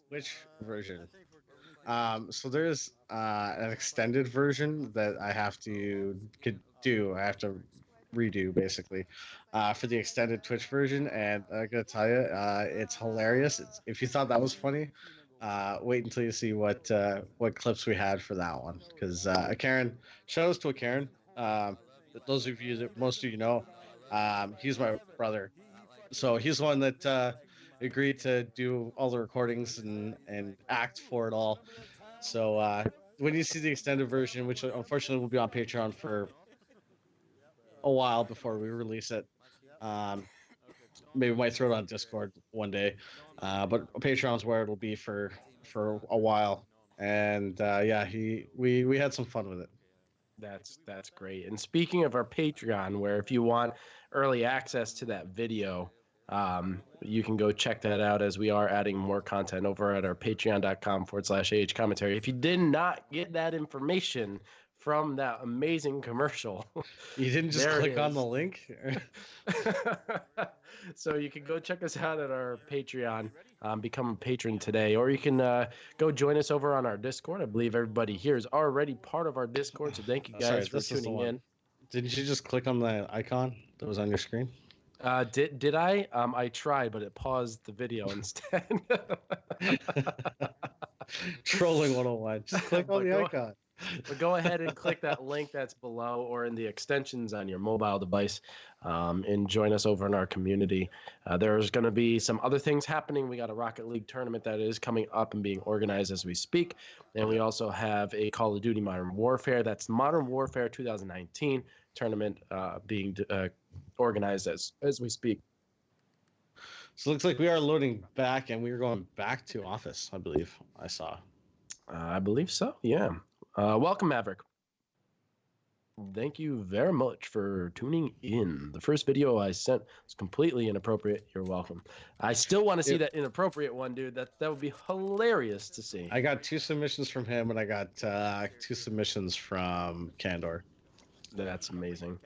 Twitch version. So there's an extended version that I have to do. I have to redo basically for the extended Twitch version, and I gotta tell you, it's hilarious. If you thought that was funny, wait until you see what clips we had for that one. Because Karen, shout outs to Karen. Those of you that most of you know, he's my brother, so he's the one that agreed to do all the recordings and act for it all. So when you see the extended version, which unfortunately will be on Patreon for a while before we release it, maybe we might throw it on Discord one day, but Patreon's where it'll be for a while. And yeah, we had some fun with it. That's great. And speaking of our Patreon, where if you want early access to that video, you can go check that out as we are adding more content over at our patreon.com/AH commentary. If you did not get that information from that amazing commercial, you didn't just click on the link. So you can go check us out at our Patreon, become a patron today, or you can go join us over on our Discord. I believe everybody here is already part of our Discord, so thank you guys for tuning in. Didn't you just click on the icon that was on your screen? Did I? I tried, but it paused the video instead. Trolling 101. Just click on the icon. But go ahead and click that link that's below or in the extensions on your mobile device, and join us over in our community. There's going to be some other things happening. We got a Rocket League tournament that is coming up and being organized as we speak. And we also have a Call of Duty Modern Warfare. That's Modern Warfare 2019 tournament being organized as we speak. So it looks like we are loading back, and we are going back to office, I believe I saw. I believe so, yeah. Welcome, Maverick. Thank you very much for tuning in. The first video I sent was completely inappropriate. You're welcome. I still want to see that inappropriate one, dude. That would be hilarious to see. I got 2 submissions from him, and I got 2 submissions from Candor. That's amazing.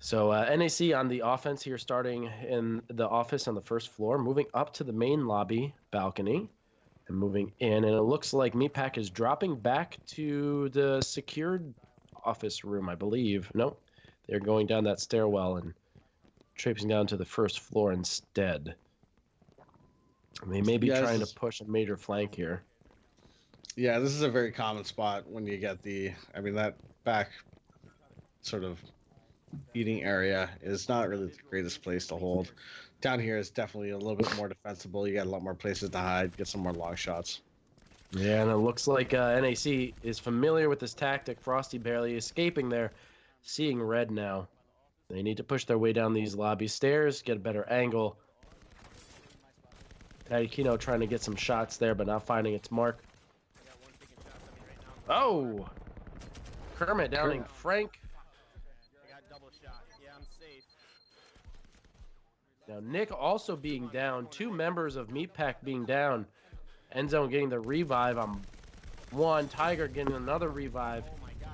So N.A.C. on the offense here, starting in the office on the first floor, moving up to the main lobby balcony. And moving in, and it looks like Meatpack is dropping back to the secured office room, I believe. Nope, they're going down that stairwell and traipsing down to the first floor instead. And they may be trying to push a major flank here. Yeah, this is a very common spot when you get that back sort of eating area is not really the greatest place to hold. Down here is definitely a little bit more defensible. You got a lot more places to hide, get some more long shots. Yeah, and it looks like N.A.C. is familiar with this tactic. Frosty barely escaping there, seeing red now. They need to push their way down these lobby stairs, get a better angle. Taikino trying to get some shots there, but not finding its mark. Oh! Kermit downing Frank. Now, Nick also being down, 2 members of Meat Pack being down. Endzone getting the revive on one, Tiger getting another revive,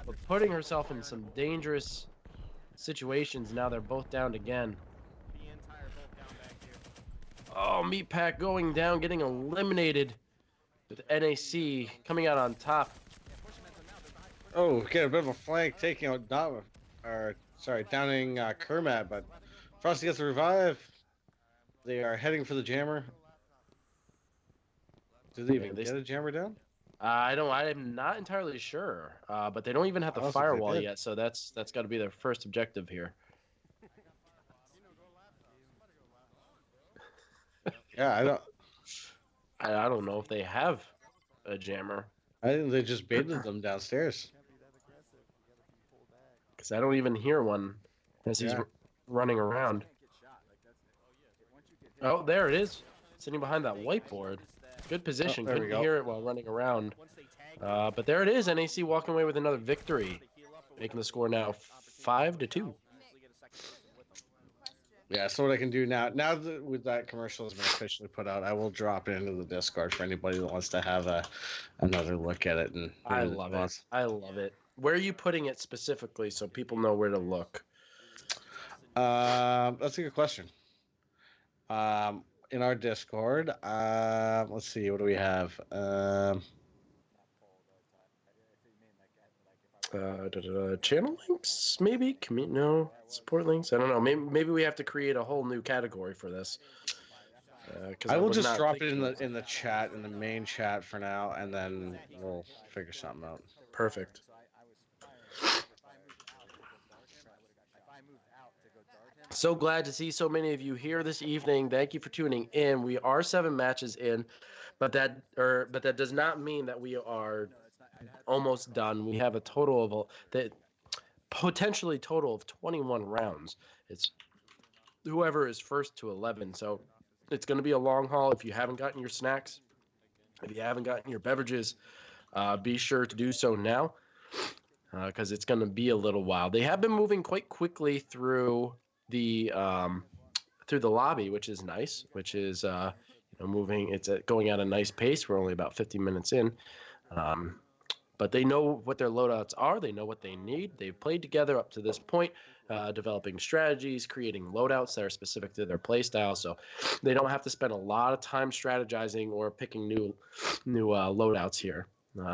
but putting herself in some dangerous situations. Now they're both down again. Oh, Meat Pack going down, getting eliminated with N.A.C coming out on top. Oh, get a bit of a flank taking out downing Kermat, but Frosty gets the revive. They are heading for the jammer. Did they even get a jammer down? I'm not entirely sure, but they don't even have the I don't think they firewall did. yet, so that's got to be their first objective here. Yeah, I don't know if they have a jammer, I think they just baited them downstairs. because I don't even hear one as he's running around. Oh, there it is, sitting behind that whiteboard. Good position. there we Couldn't go. hear it while running around. But there it is. NAC walking away with another victory, making the score now 5-2. Yeah, so what I can do now that with that commercial has been officially put out, I will drop it into the Discord for anybody that wants to have another look at it. And I love it. I love it. Where are you putting it specifically so people know where to look? That's a good question. In our Discord, let's see, what do we have? Channel links, maybe? No, support links. I don't know. Maybe we have to create a whole new category for this. I will just drop it in the chat, in the main chat for now, and then we'll figure something out. Perfect. So glad to see so many of you here this evening. Thank you for tuning in. We are 7 matches in, but that does not mean that we are almost done. We have a total of potentially total of 21 rounds. It's whoever is first to 11. So it's going to be a long haul. If you haven't gotten your snacks, if you haven't gotten your beverages, be sure to do so now, because it's going to be a little while. They have been moving quite quickly through the lobby, which is nice. Which is moving. It's going at a nice pace. We're only about 50 minutes in. But they know what their loadouts are. They know what they need. They've played together up to this point, developing strategies, creating loadouts that are specific to their playstyle. So they don't have to spend a lot of time strategizing or picking new loadouts here.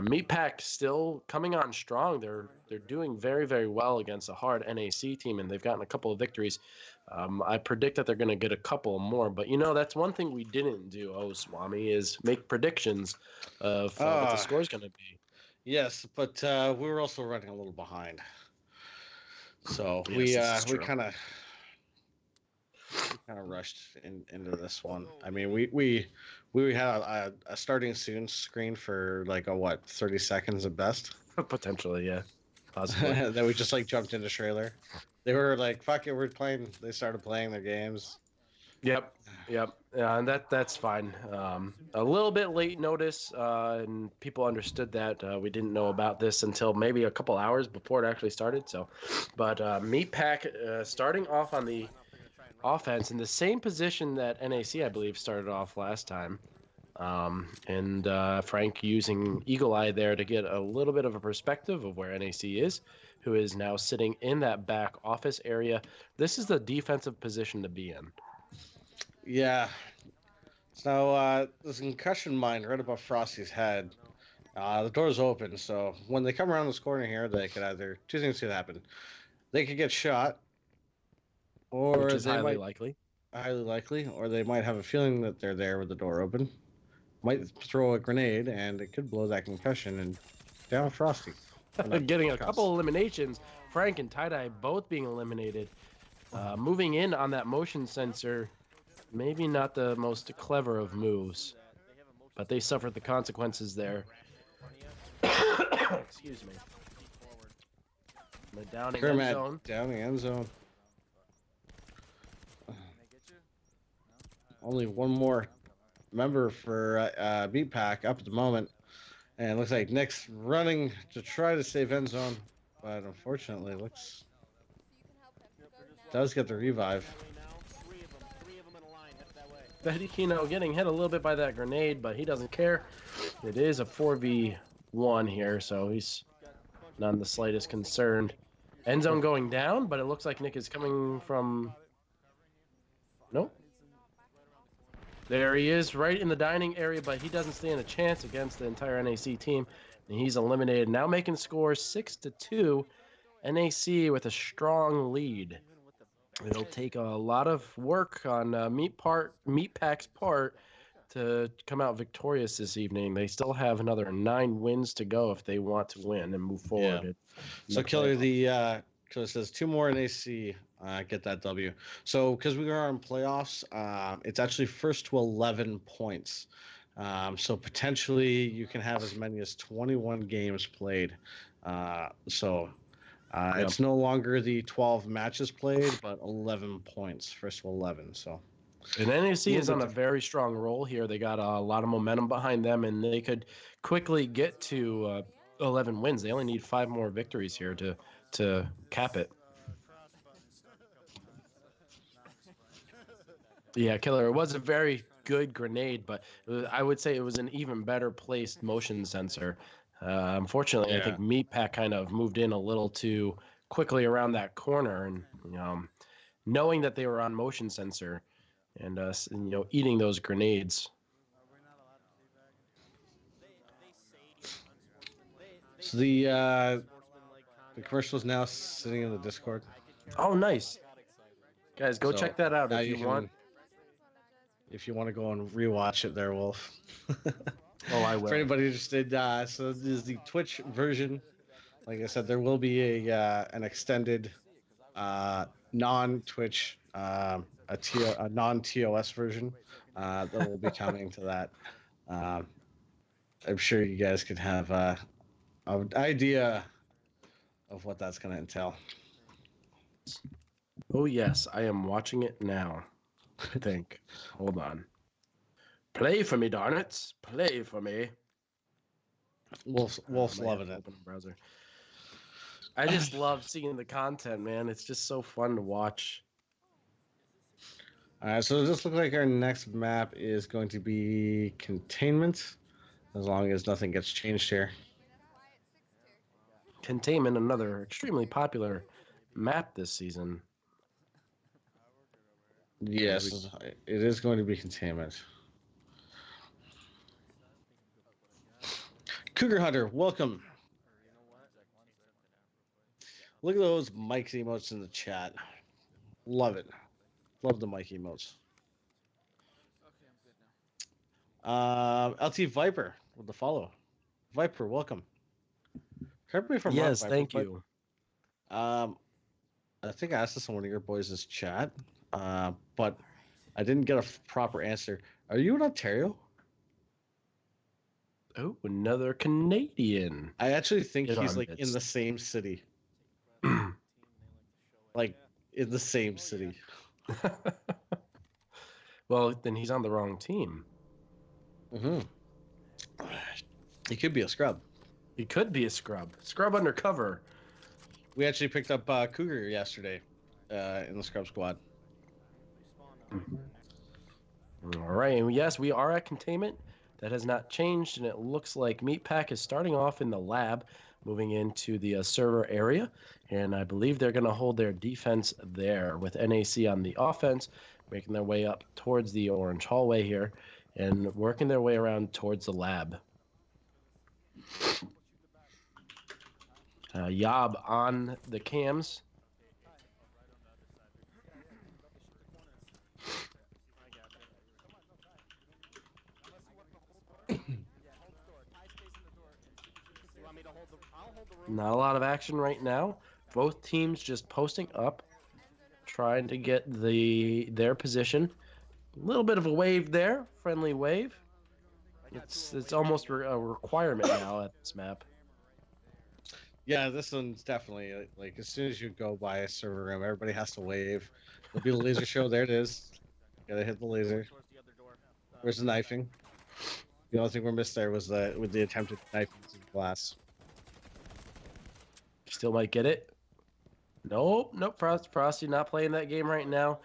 Meat Pack still coming on strong. They're doing very, very well against a hard NAC team, and they've gotten a couple of victories. I predict that they're going to get a couple more. But, that's one thing we didn't do, Swami, is make predictions of what the score is going to be. Yes, but we were also running a little behind, so Yes, we kind of rushed into this one. I mean, we had a starting soon screen for like 30 seconds at best. Potentially, yeah, possibly. Then we just jumped into trailer. They were like, "Fuck it, we're playing." They started playing their games. Yep. And that's fine. A little bit late notice, and people understood that. We didn't know about this until maybe a couple hours before it actually started. So, but Meat Pack starting off on the offense in the same position that NAC, I believe, started off last time. And Frank using Eagle Eye there to get a little bit of a perspective of where NAC is, who is now sitting in that back office area. This is the defensive position to be in. Yeah. So there's a concussion mine right above Frosty's head. The door's open, so when they come around this corner here, they could either two things could happen. They could get shot, or which is highly likely, or they might have a feeling that they're there with the door open. Might throw a grenade, and it could blow that concussion and down Frosty. Getting a couple eliminations. Frank and Tie-Dye both being eliminated. Moving in on that motion sensor. Maybe not the most clever of moves, but they suffered the consequences there. Excuse me. The downing end zone. Downing end zone. Only one more member for Meat Pack up at the moment, and it looks like Nick's running to try to save end zone, but unfortunately, does get the revive. Fedikino getting hit a little bit by that grenade, but he doesn't care. It is a 4v1 here, so he's not in the slightest concerned. End zone going down, but it looks like Nick is coming from... Nope. There he is, right in the dining area, but he doesn't stand a chance against the entire N.A.C. team. And he's eliminated. Now making scores 6-2. N.A.C. with a strong lead. It'll take a lot of work on Meatpack's part to come out victorious this evening. They still have another 9 wins to go if they want to win and move forward. Yeah. So Killer, Killer says 2 more NAC get that W. So because we are in playoffs, it's actually first to 11 points. So potentially you can have as many as 21 games played. It's no longer the 12 matches played, but 11 points, first to 11. So. And NAC is on a very strong roll here. They got a lot of momentum behind them, and they could quickly get to 11 wins. They only need 5 more victories here to cap it. Yeah, Killer, it was a very good grenade, but I would say it was an even better placed motion sensor. Unfortunately, I think Meatpack kind of moved in a little too quickly around that corner, and knowing that they were on motion sensor, and eating those grenades. So the commercial is now sitting in the Discord. Oh, nice, guys! Go check that out if you want. If you want to go and rewatch it, there, Wolf. Oh, I will. For anybody interested, so this is the Twitch version. Like I said, there will be an extended non-Twitch. A non-TOS version that will be coming to that. I'm sure you guys could have an idea of what that's going to entail. Oh, yes. I am watching it now. I think. Hold on. Play for me, darn it. Play for me. Wolf's loving it. Browser. I just love seeing the content, man. It's just so fun to watch. All right, so this looks like our next map is going to be containment, as long as nothing gets changed here. Containment, another extremely popular map this season. Yes, it is going to be containment. Cougar Hunter, welcome. Look at those mic emotes in the chat. Love it. Love the mic emotes. LT Viper with the follow. Viper, welcome. Correct me if I'm wrong, yes, Viper, thank you. I think I asked this on one of your boys' chat, but I didn't get a proper answer. Are you in Ontario? Oh, another Canadian. I actually think he's like in the same city. Like in the same city. Well, then he's on the wrong team. Mm-hmm. He could be a scrub. He could be a scrub. Scrub undercover. We actually picked up Cougar yesterday in the scrub squad. All right, and yes, we are at containment. That has not changed, and it looks like Meatpack is starting off in the lab, moving into the server area, and I believe they're going to hold their defense there with NAC on the offense, making their way up towards the orange hallway here, and working their way around towards the lab. Yob on the cams. Not a lot of action right now. Both teams just posting up, trying to get their position. A little bit of a wave there, friendly wave. It's almost a requirement now at this map. Yeah, this one's definitely like as soon as you go by a server room, everybody has to wave. There'll be a laser show. There it is. Gotta hit the laser. Where's the knifing? The only thing we missed there was with the attempted knifing to the glass. Still might get it. Nope. Frosty not playing that game right now.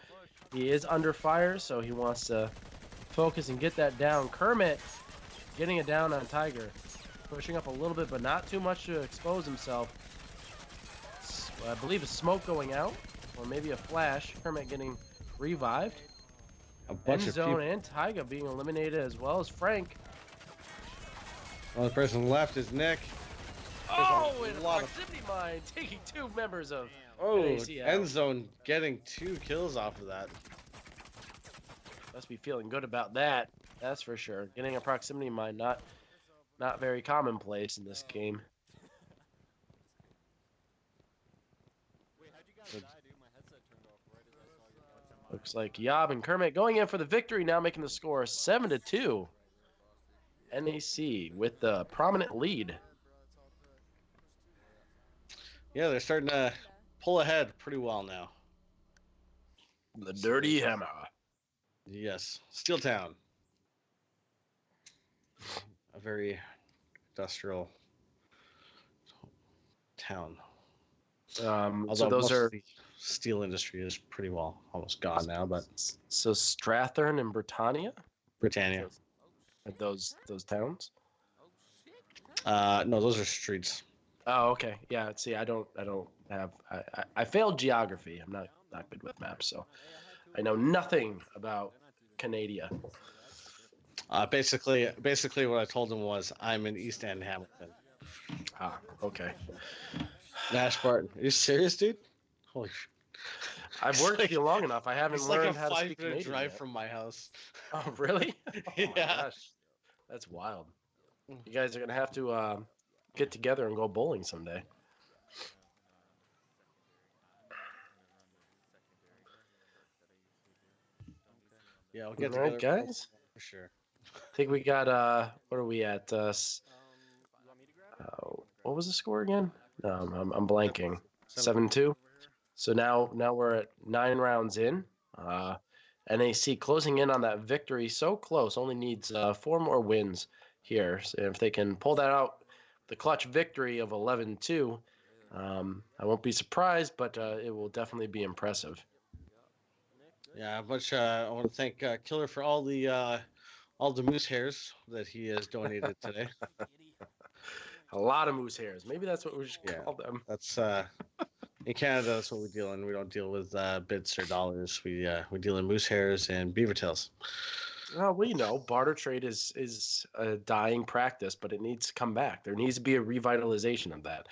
He is under fire, so he wants to focus and get that down. Kermit getting it down on Tiger. Pushing up a little bit, but not too much to expose himself. I believe a smoke going out, or maybe a flash. Kermit getting revived. A bunch End of zone people. and Tiger being eliminated as well as Frank. Only person left is Nick. Oh, a and a lot of- proximity mine taking 2 members of Oh, N.A.C. out. end zone getting 2 kills off of that. Must be feeling good about that. That's for sure. Getting a proximity mine, not very commonplace in this game. Looks like Yob and Kermit going in for the victory now, making the score 7-2. NAC with the prominent lead. Yeah, they're starting to pull ahead pretty well now. The Dirty Hammer. Yes, Steel Town. A very industrial town. So Although those most are of the steel industry is pretty well almost gone now, but so Strathern and Britannia. Britannia. Those towns. No, those are streets. Oh, okay. Yeah. See, I don't have. I failed geography. I'm not good with maps, so I know nothing about Canada. Basically, what I told him was, I'm in East End, Hamilton. Ah, okay. Nash Barton. Are you serious, dude? Holy. I've worked with you long enough. I haven't It's learned like a how to speak 5-minute Canadian drive yet. from my house. Oh, really? Oh, Yeah. my gosh. That's wild. You guys are gonna have to get together and go bowling someday. Yeah, we'll get All right, together guys. for sure. I think we got what are we at? What was the score again? I'm blanking. 7-2. So now we're at 9 rounds in. NAC closing in on that victory. So close. Only needs 4 more wins here. So if they can pull that out, the clutch victory of 11-2, I won't be surprised, but it will definitely be impressive. Yeah, much. I want to thank Killer for all the moose hairs that he has donated today. A lot of moose hairs. Maybe that's what we should Yeah. call them. That's in Canada. That's what we deal in. We don't deal with bits or dollars. We deal in moose hairs and beaver tails. Well, you know, barter trade is a dying practice, but it needs to come back. There needs to be a revitalization of that.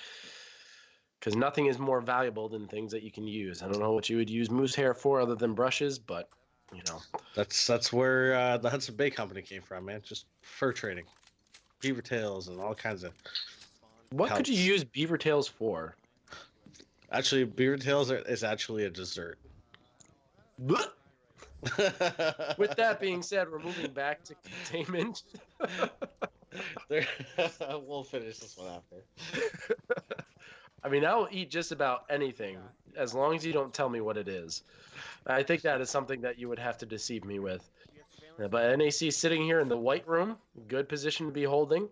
Because nothing is more valuable than things that you can use. I don't know what you would use moose hair for other than brushes, but, you know. That's where the Hudson Bay Company came from, man. Just fur trading. Beaver tails and all kinds of What could you use beaver tails for? Actually, beaver tails is actually a dessert. With that being said, we're moving back to containment. We'll finish this one after. I mean, I'll eat just about anything as long as you don't tell me what it is. I think that is something that you would have to deceive me with. But NAC sitting here in the white room, good position to be holding.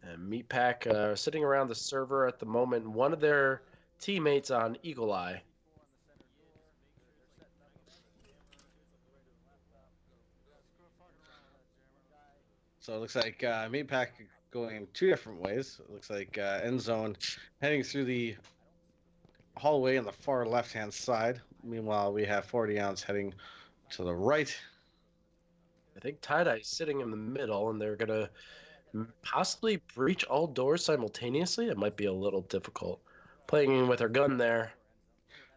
And Meatpack sitting around the server at the moment. One of their teammates on Eagle Eye. So it looks like Meatpack going 2 different ways. It looks like end zone heading through the hallway on the far left-hand side. Meanwhile, we have 40 ounce heading to the right. I think Tie-Dye is sitting in the middle, and they're going to possibly breach all doors simultaneously. It might be a little difficult. Playing with her gun there.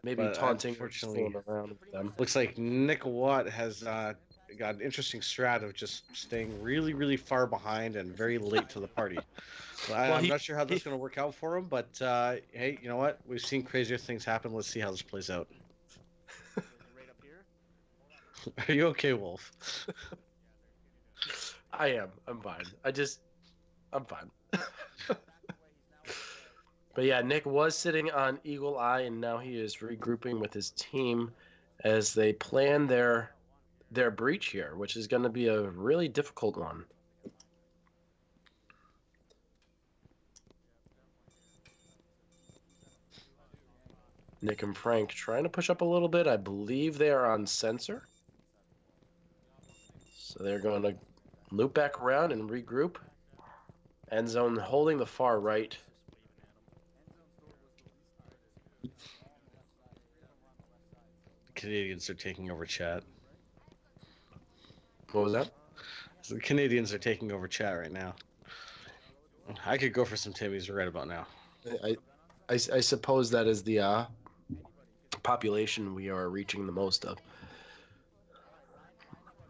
Maybe But taunting or unfortunately, fooling around with them. Looks like Nick Watt has got an interesting strat of just staying really, really far behind and very late to the party. I'm not sure how that's going to work out for him, but hey, you know what? We've seen crazier things happen. Let's see how this plays out. Are you okay, Wolf? I am. I'm fine. I'm fine. But yeah, Nick was sitting on Eagle Eye, and now he is regrouping with his team as they plan their breach here, which is going to be a really difficult one. Nick and Frank trying to push up a little bit. I believe they are on sensor. So they're going to loop back around and regroup. End zone holding the far right. Canadians are taking over chat. What was that? So the Canadians are taking over chat right now. I could go for some Timmies right about now. I suppose that is the population we are reaching the most of.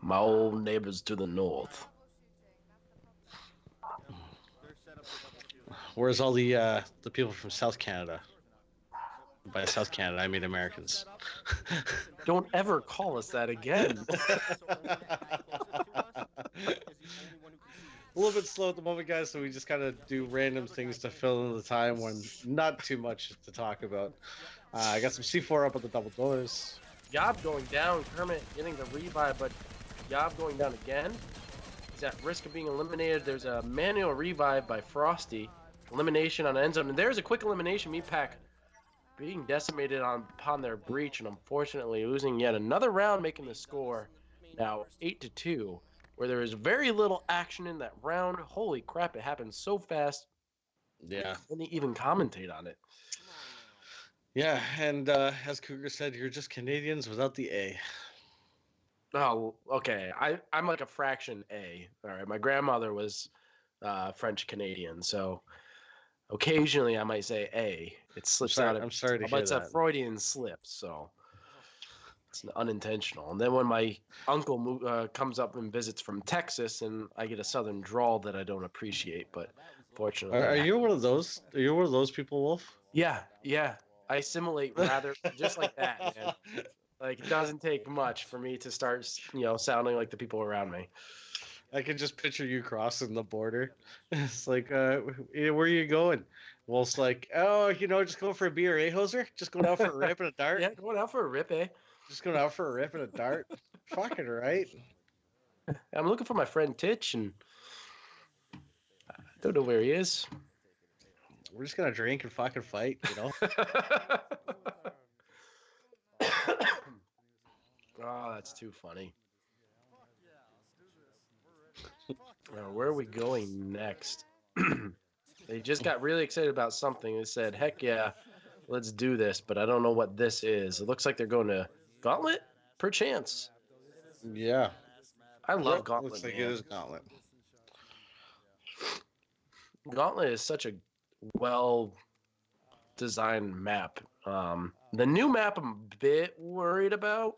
My old neighbors to the north. Where's all the people from South Canada? By South Canada, I mean Americans. Don't ever call us that again. A little bit slow at the moment, guys, so we just kind of do random things to fill in the time when not too much to talk about. I got some C4 up at the double doors. Yob going down. Kermit getting the revive, but Yob going down again. He's at risk of being eliminated. There's a manual revive by Frosty. Elimination on end zone. And there's a quick elimination. Meatpack being decimated upon their breach, and unfortunately losing yet another round, making the score now 8-2. Where there is very little action in that round. Holy crap, it happened so fast. Yeah. Couldn't even commentate on it. Yeah, and as Cougar said, you're just Canadians without the A. Oh, okay. I'm like a fraction A. All right. My grandmother was French Canadian, so occasionally I might say A. It slips out. I'm sorry to hear but it's that. a Freudian slip, so it's unintentional. And then when my uncle comes up and visits from Texas, and I get a southern drawl that I don't appreciate, but fortunately, Are you one of those? Are you one of those people, Wolf? Yeah. I assimilate rather just like that, man. Like, it doesn't take much for me to start, sounding like the people around me. I can just picture you crossing the border. It's like, where are you going? Wolf's like, oh, just going for a beer, eh, Hoser? Just going out for a rip and a dart? Yeah, going out for a rip, eh? Just going out for a rip and a dart? Fucking right. I'm looking for my friend Titch, and I don't know where he is. We're just going to drink and fucking fight, Oh, that's too funny. Now, where are we going next? They just got really excited about something. They said, heck yeah, let's do this, but I don't know what this is. It looks like they're going to Gauntlet, perchance. Yeah. I love Gauntlet. Looks like man. it is Gauntlet. Gauntlet is such a well-designed map. The new map I'm a bit worried about.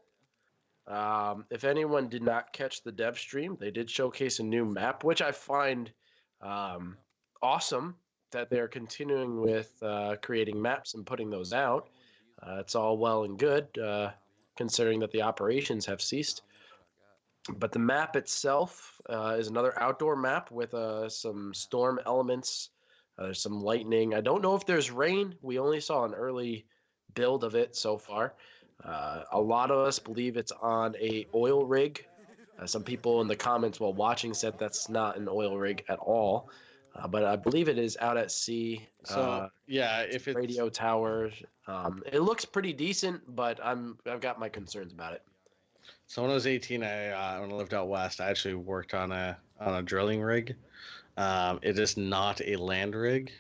If anyone did not catch the dev stream, they did showcase a new map, which I find awesome that they're continuing with creating maps and putting those out. It's all well and good, considering that the operations have ceased. But the map itself is another outdoor map with some storm elements. There's some lightning. I don't know if there's rain. We only saw an early build of it so far. A lot of us believe it's on a oil rig. Some people in the comments while watching said that's not an oil rig at all. But I believe it is out at sea. So, yeah, if it's radio tower. It looks pretty decent, but I've got my concerns about it. So when I was 18, when I lived out west, I actually worked on a drilling rig. It is not a land rig,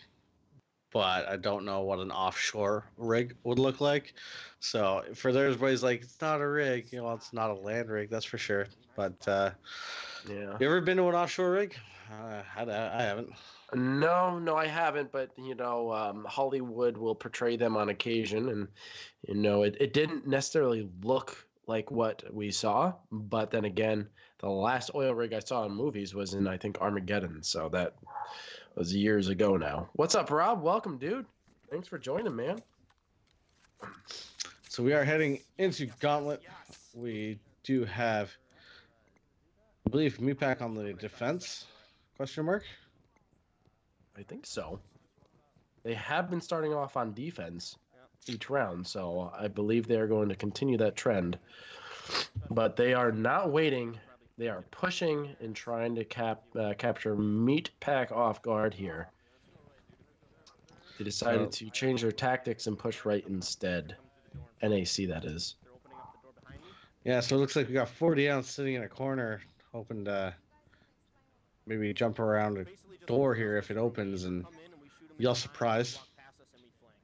but I don't know what an offshore rig would look like. So for everybody's like, it's not a rig, it's not a land rig, that's for sure. But yeah, you ever been to an offshore rig? I haven't. No, I haven't. But Hollywood will portray them on occasion, and it didn't necessarily look like what we saw. But then again, the last oil rig I saw in movies was in, I think, Armageddon. So that was years ago now. What's up, Rob? Welcome, dude. Thanks for joining, man. So we are heading into Gauntlet. We do have, I believe, Meatpack on the defense? Question mark? I think so. They have been starting off on defense each round, so I believe they are going to continue that trend. But they are not waiting. They are pushing and trying to capture Meatpack off guard here. They decided to change their tactics and push right instead. NAC, that is. They're opening up the door behind me. Yeah, so it looks like we got 40 ounce sitting in a corner, hoping to maybe jump around a Basically just door open here up if it this door. opens They and come in and we shoot 'em yell behind, they surprise. walk past us and we flank.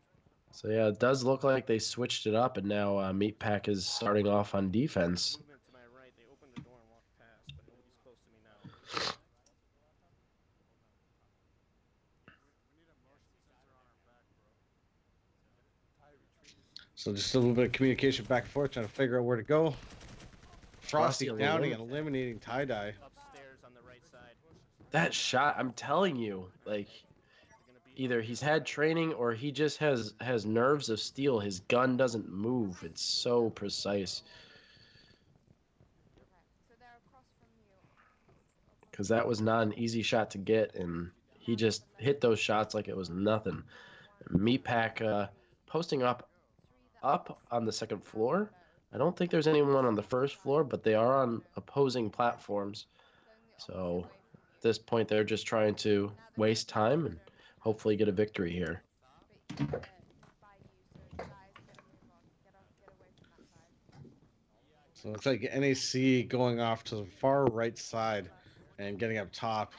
So yeah, it does look like they switched it up, and now Meatpack is starting off on defense. Movement to my right. They opened the door and walked past, but nobody's close to me now. So just a little bit of communication back and forth, trying to figure out where to go. Frosty Frosty downing and eliminating tie-dye. Upstairs on the right side. That shot, I'm telling you, like, either he's had training or he just has nerves of steel. His gun doesn't move. It's so precise. Because that was not an easy shot to get, and he just hit those shots like it was nothing. Meatpack posting up on the second floor. I don't think there's anyone on the first floor, but they are on opposing platforms. So at this point, they're just trying to waste time and hopefully get a victory here. So it looks like NAC going off to the far right side and getting up top.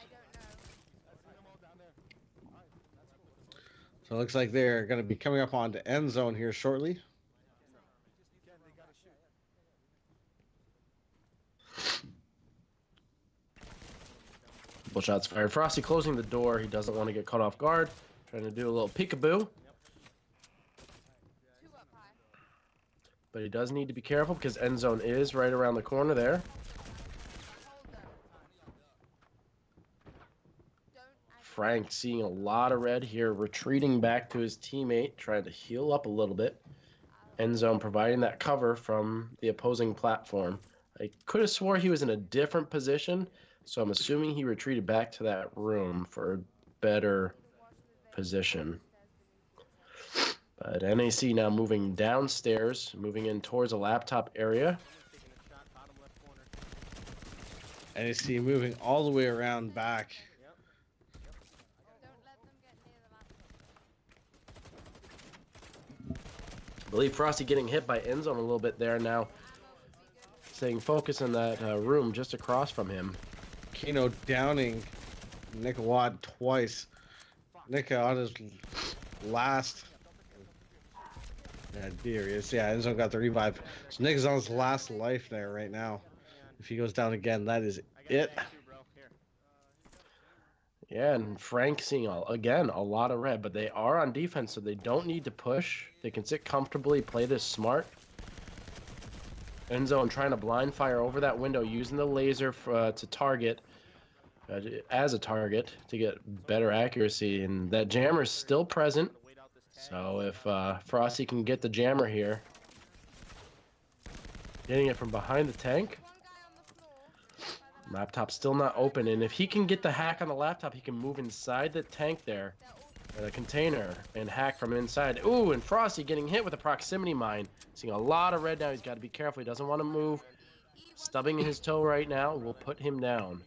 So it looks like they're going to be coming up onto end zone here shortly. Couple shots fired. Frosty closing the door. He doesn't want to get caught off guard. Trying to do a little peekaboo. But he does need to be careful because end zone is right around the corner there. Frank seeing a lot of red here, retreating back to his teammate, trying to heal up a little bit. End zone providing that cover from the opposing platform. I could have swore he was in a different position, so I'm assuming he retreated back to that room for a better position. But NAC now moving downstairs, moving in towards a laptop area. NAC moving all the way around back. I believe Frosty getting hit by end zone a little bit there now. Staying focused in that room just across from him. Keno downing Nick Watt twice. Nick on his last. Yeah, dear, yes, yeah, end zone got the revive. So Nick is on his last life there right now. If he goes down again, that is it. Yeah, and Frank seeing, again, a lot of red, but they are on defense, so they don't need to push. They can sit comfortably, play this smart. End zone trying to blind fire over that window, using the laser to target, as a target, to get better accuracy. And that jammer is still present, so if Frosty can get the jammer here. Getting it from behind the tank. Laptop still not open, and if he can get the hack on the laptop, he can move inside the tank there, the container, and hack from inside. Ooh, and Frosty getting hit with a proximity mine. Seeing a lot of red now. He's got to be careful. He doesn't want to move. Stubbing his toe right now will put him down.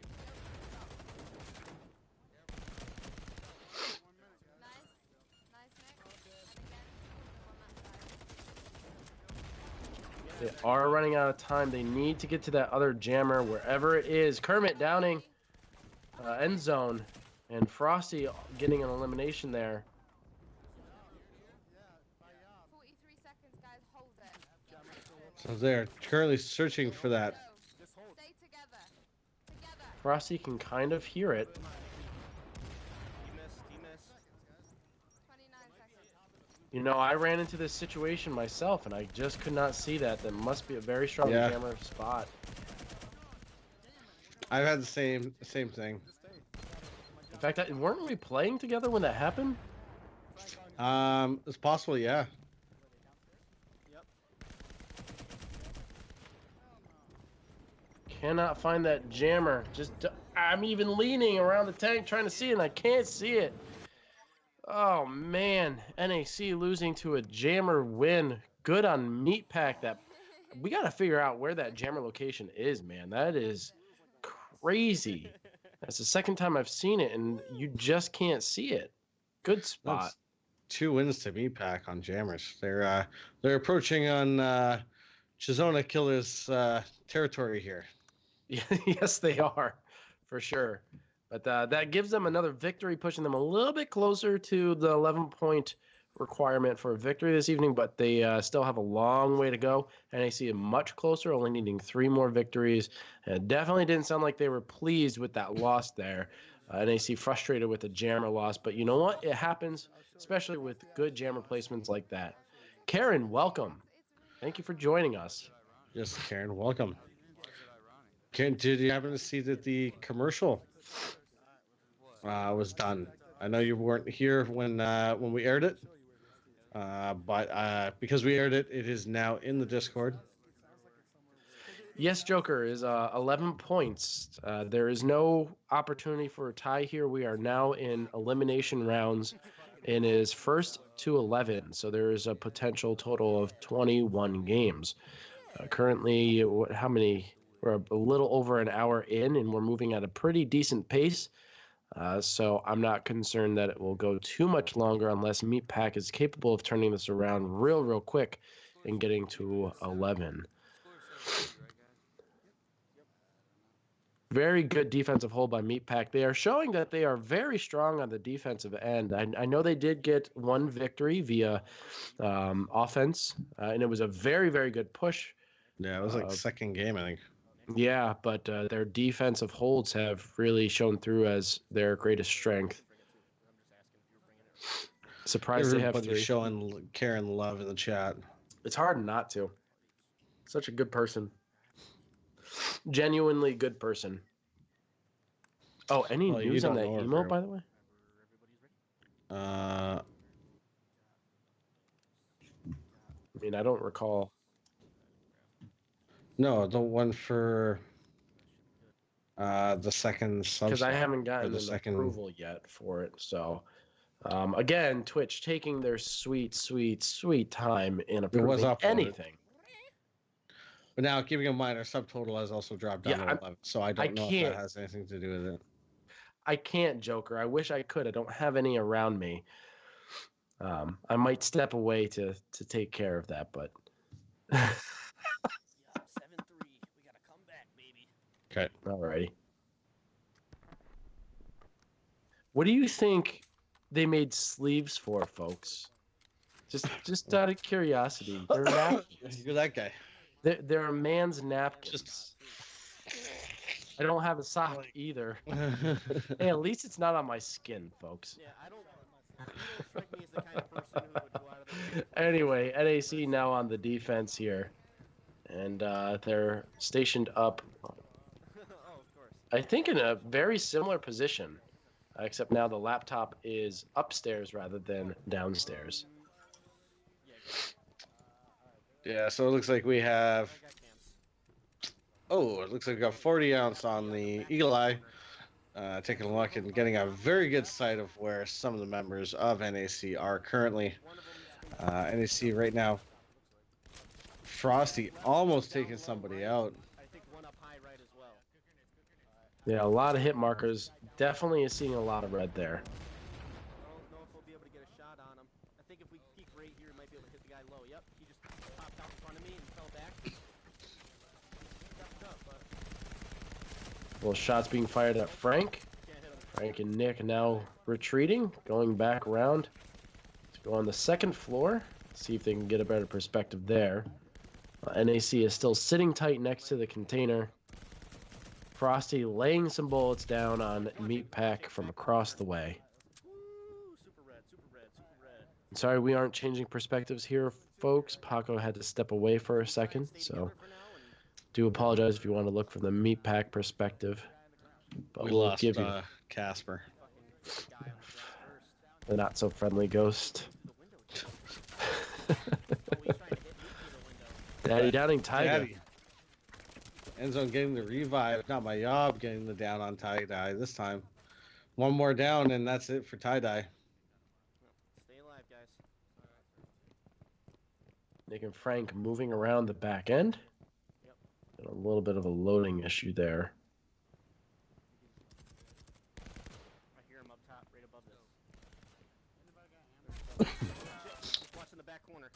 They are running out of time. They need to get to that other jammer wherever it is. Kermit downing end zone, and Frosty getting an elimination there. 43 seconds, guys. Hold it. So they're currently searching for that. Stay together. Together. Frosty can kind of hear it. He missed. 29 seconds. You know, I ran into this situation myself, and I just could not see that. That must be a very strong jammer spot. I've had the same thing. In fact, weren't we playing together when that happened? It's possible, yeah. Cannot find that jammer. I'm even leaning around the tank trying to see it, and I can't see it. Oh man, NAC losing to a jammer win. Good on Meatpack. That we got to figure out where that jammer location is, man. That is crazy. That's the second time I've seen it, and you just can't see it. Good spot. 2 wins to Meatpack on Jammers. They're approaching on Chizona Killer's territory here. Yes, they are, for sure. But that gives them another victory, pushing them a little bit closer to the 11-point requirement for a victory this evening. But they still have a long way to go. NAC much closer, only needing 3 more victories. And it definitely didn't sound like they were pleased with that loss there. NAC frustrated with the jammer loss. But you know what? It happens, especially with good jammer placements like that. Karen, welcome. Thank you for joining us. Yes, Karen, welcome. Karen, did you happen to see that the commercial was done? I know you weren't here when we aired it, but because we aired it, it is now in the Discord. Yes, Joker is 11 points. There is no opportunity for a tie here. We are now in elimination rounds and is first to 11. So there is a potential total of 21 games. Currently, how many? We're a little over an hour in, and we're moving at a pretty decent pace. So I'm not concerned that it will go too much longer unless Meatpack is capable of turning this around real quick and getting to 11. Very good defensive hold by Meatpack. They are showing that they are very strong on the defensive end. I know they did get 1 victory via offense, and it was a very good push. Yeah, it was like second game, I think. Yeah, but their defensive holds have really shown through as their greatest strength. Surprised they have 3. Showing Karen love in the chat. It's hard not to. Such a good person. Genuinely good person. Oh, any news on that emo, by the way? I mean, I don't recall. No, the one for the second sub. Because I haven't gotten an approval yet for it. So, again, Twitch taking their sweet time in approving anything. But now, keeping in mind, our subtotal has also dropped down to 11, so I don't know if that has anything to do with it. I can't, Joker. I wish I could. I don't have any around me. I might step away to take care of that, but... 7-3. We gotta come back, baby. Okay. Alrighty. What do you think they made sleeves for, folks? Just out of curiosity. They're napkins. You're that guy. They're a man's napkins. I don't have a sock either. Hey, at least it's not on my skin, folks. Yeah, I don't strike me as the kind of person who would go out of the... Anyway, NAC now on the defense here. And they're stationed up, I think, in a very similar position. Except now the laptop is upstairs rather than downstairs. Yeah, so it looks like we have... Oh, it looks like we got 40 ounce on the Eagle Eye. Taking a look and getting a very good sight of where some of the members of NAC are currently. NAC right now. Frosty almost taking somebody out. I think one up high right as well. Yeah, a lot of hit markers. Definitely is seeing a lot of red there. I don't know if we'll be able to get a shot on him. I think if we peek right here, we might be able to hit the guy low. Yep, he just popped out in front of me and fell back. Stepped up, but... Well, shots being fired at Frank. Frank and Nick now retreating, going back around to go on the second floor. See if they can get a better perspective there. NAC is still sitting tight next to the container. Frosty laying some bullets down on Meatpack from across the way. Super red, super red, super red. Sorry, we aren't changing perspectives here, folks. Paco had to step away for a second, so do apologize if you want to look from the Meatpack perspective. But We we'll lost give you Casper. the not so friendly ghost. Daddy Downing Tiger. Daddy. Endzone getting the revive. Not my job getting the down on tie-dye this time. One more down, and that's it for tie-dye. Stay alive, guys. Nick and Frank moving around the back end. And a little bit of a loading issue there. I hear him up top, right above this. Watching the back corner.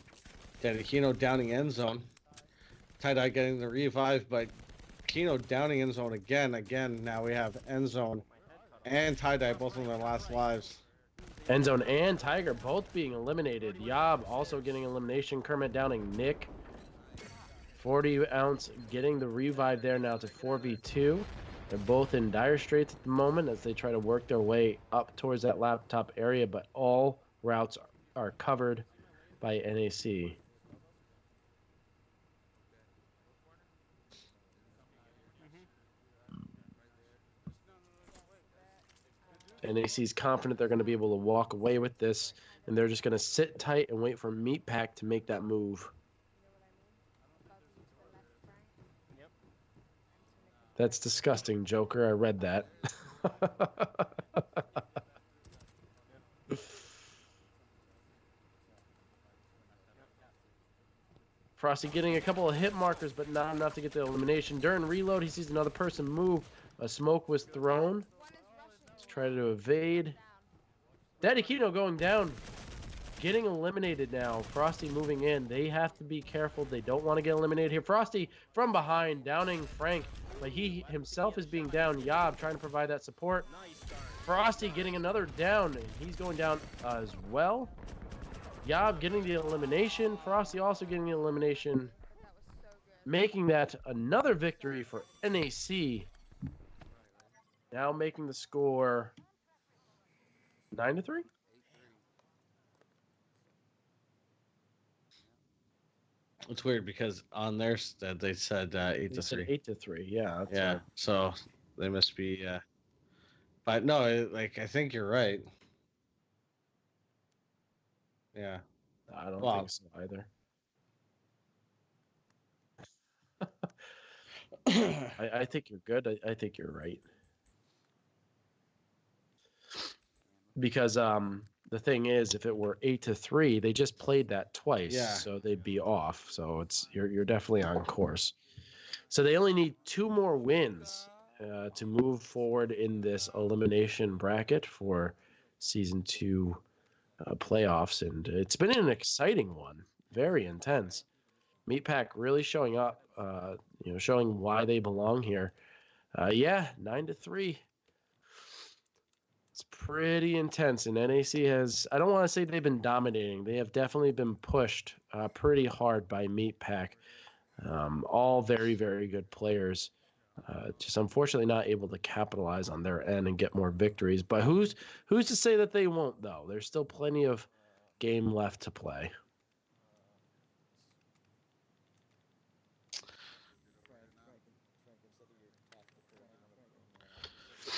Daddy Kino downing end zone. Tie-dye getting the revive, but Kino downing end zone again. Now we have end zone and tie-dye both on their last lives. Endzone and Tiger both being eliminated. Yob also getting elimination. Kermit downing Nick. 40 ounce getting the revive there now to 4v2. They're both in dire straits at the moment as they try to work their way up towards that laptop area, but all routes are covered by N.A.C. N.A.C. is confident they're going to be able to walk away with this, and they're just going to sit tight and wait for Meatpack to make that move. That's disgusting, Joker. I read that. Frosty getting a couple of hit markers, but not enough to get the elimination. During reload, he sees another person move. A smoke was thrown to try to evade. Daddy Kino going down. Getting eliminated now. Frosty moving in. They have to be careful. They don't want to get eliminated here. Frosty from behind, downing Frank. But he himself is being down. Yob trying to provide that support. Frosty getting another down. And he's going down as well. Yob getting the elimination. Frosty also getting the elimination. Making that another victory for N.A.C. Now making the score 9-3. It's weird because on their they said 8-3. 8-3, yeah. Yeah, so they must be. But no, like I think you're right. Yeah. I don't think so either. I think you're good. I think you're right. Because the thing is, if it were 8-3, they just played that twice, so they'd be off. So you're definitely on course. So they only need 2 more wins to move forward in this elimination bracket for season 2 playoffs, and it's been an exciting one, very intense. Meatpack really showing up, showing why they belong here. 9-3. It's pretty intense, and N.A.C. has, I don't want to say they've been dominating. They have definitely been pushed pretty hard by Meatpack. All very, very good players. Just unfortunately not able to capitalize on their end and get more victories. But who's to say that they won't, though? There's still plenty of game left to play.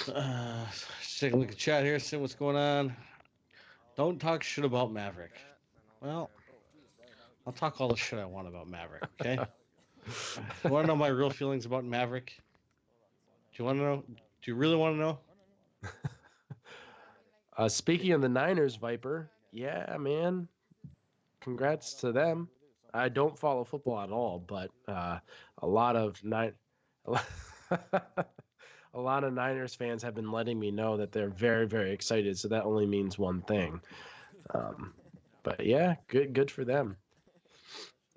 Just take a look at chat here, see what's going on. Don't talk shit about Maverick. Well, I'll talk all the shit I want about Maverick, okay? You want to know my real feelings about Maverick? Do you want to know? Do you really want to know? Speaking of the Niners, Viper, yeah, man. Congrats to them. I don't follow football at all, but a lot of a lot of Niners fans have been letting me know that they're very, very excited. So that only means one thing. But yeah, good for them.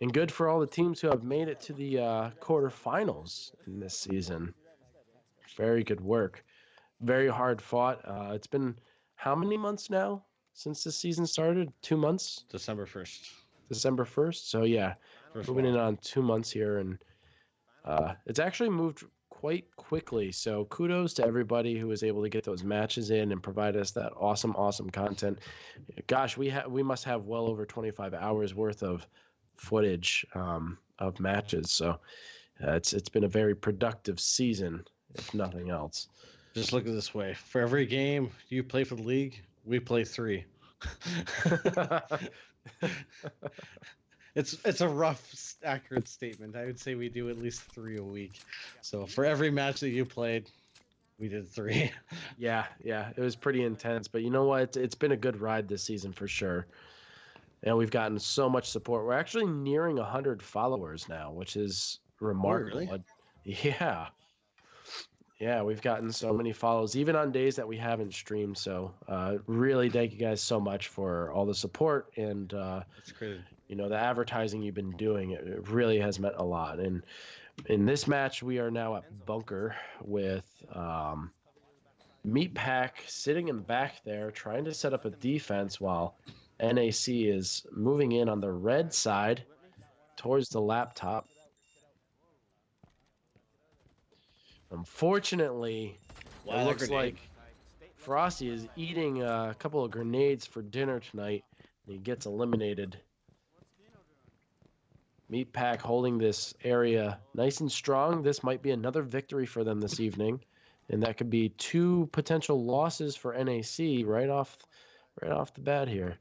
And good for all the teams who have made it to the quarterfinals in this season. Very good work. Very hard fought. It's been how many months now since the season started? 2 months? December 1st. December 1st. So yeah, moving in on 2 months here. And it's actually moved quite quickly. So kudos to everybody who was able to get those matches in and provide us that awesome content. Gosh, we must have well over 25 hours worth of footage of matches. So it's been a very productive season, if nothing else. Just look at it this way: for every game you play for the league, we play 3. It's a rough, accurate statement. I would say we do at least 3 a week. So for every match that you played, we did 3. Yeah, it was pretty intense. But you know what? It's been a good ride this season for sure. And we've gotten so much support. We're actually nearing 100 followers now, which is remarkable. Oh, really? Yeah. Yeah, we've gotten so many follows, even on days that we haven't streamed. So really thank you guys so much for all the support and That's great. the advertising you've been doing. It really has meant a lot. And in this match, we are now at bunker with Meat Pack sitting in back there, trying to set up a defense while NAC is moving in on the red side towards the laptop. Unfortunately, Wow, it that looks grenade. like Frosty is eating a couple of grenades for dinner tonight, and he gets eliminated. Meat Pack holding this area nice and strong. This might be another victory for them this evening, and that could be 2 potential losses for NAC right off the bat here.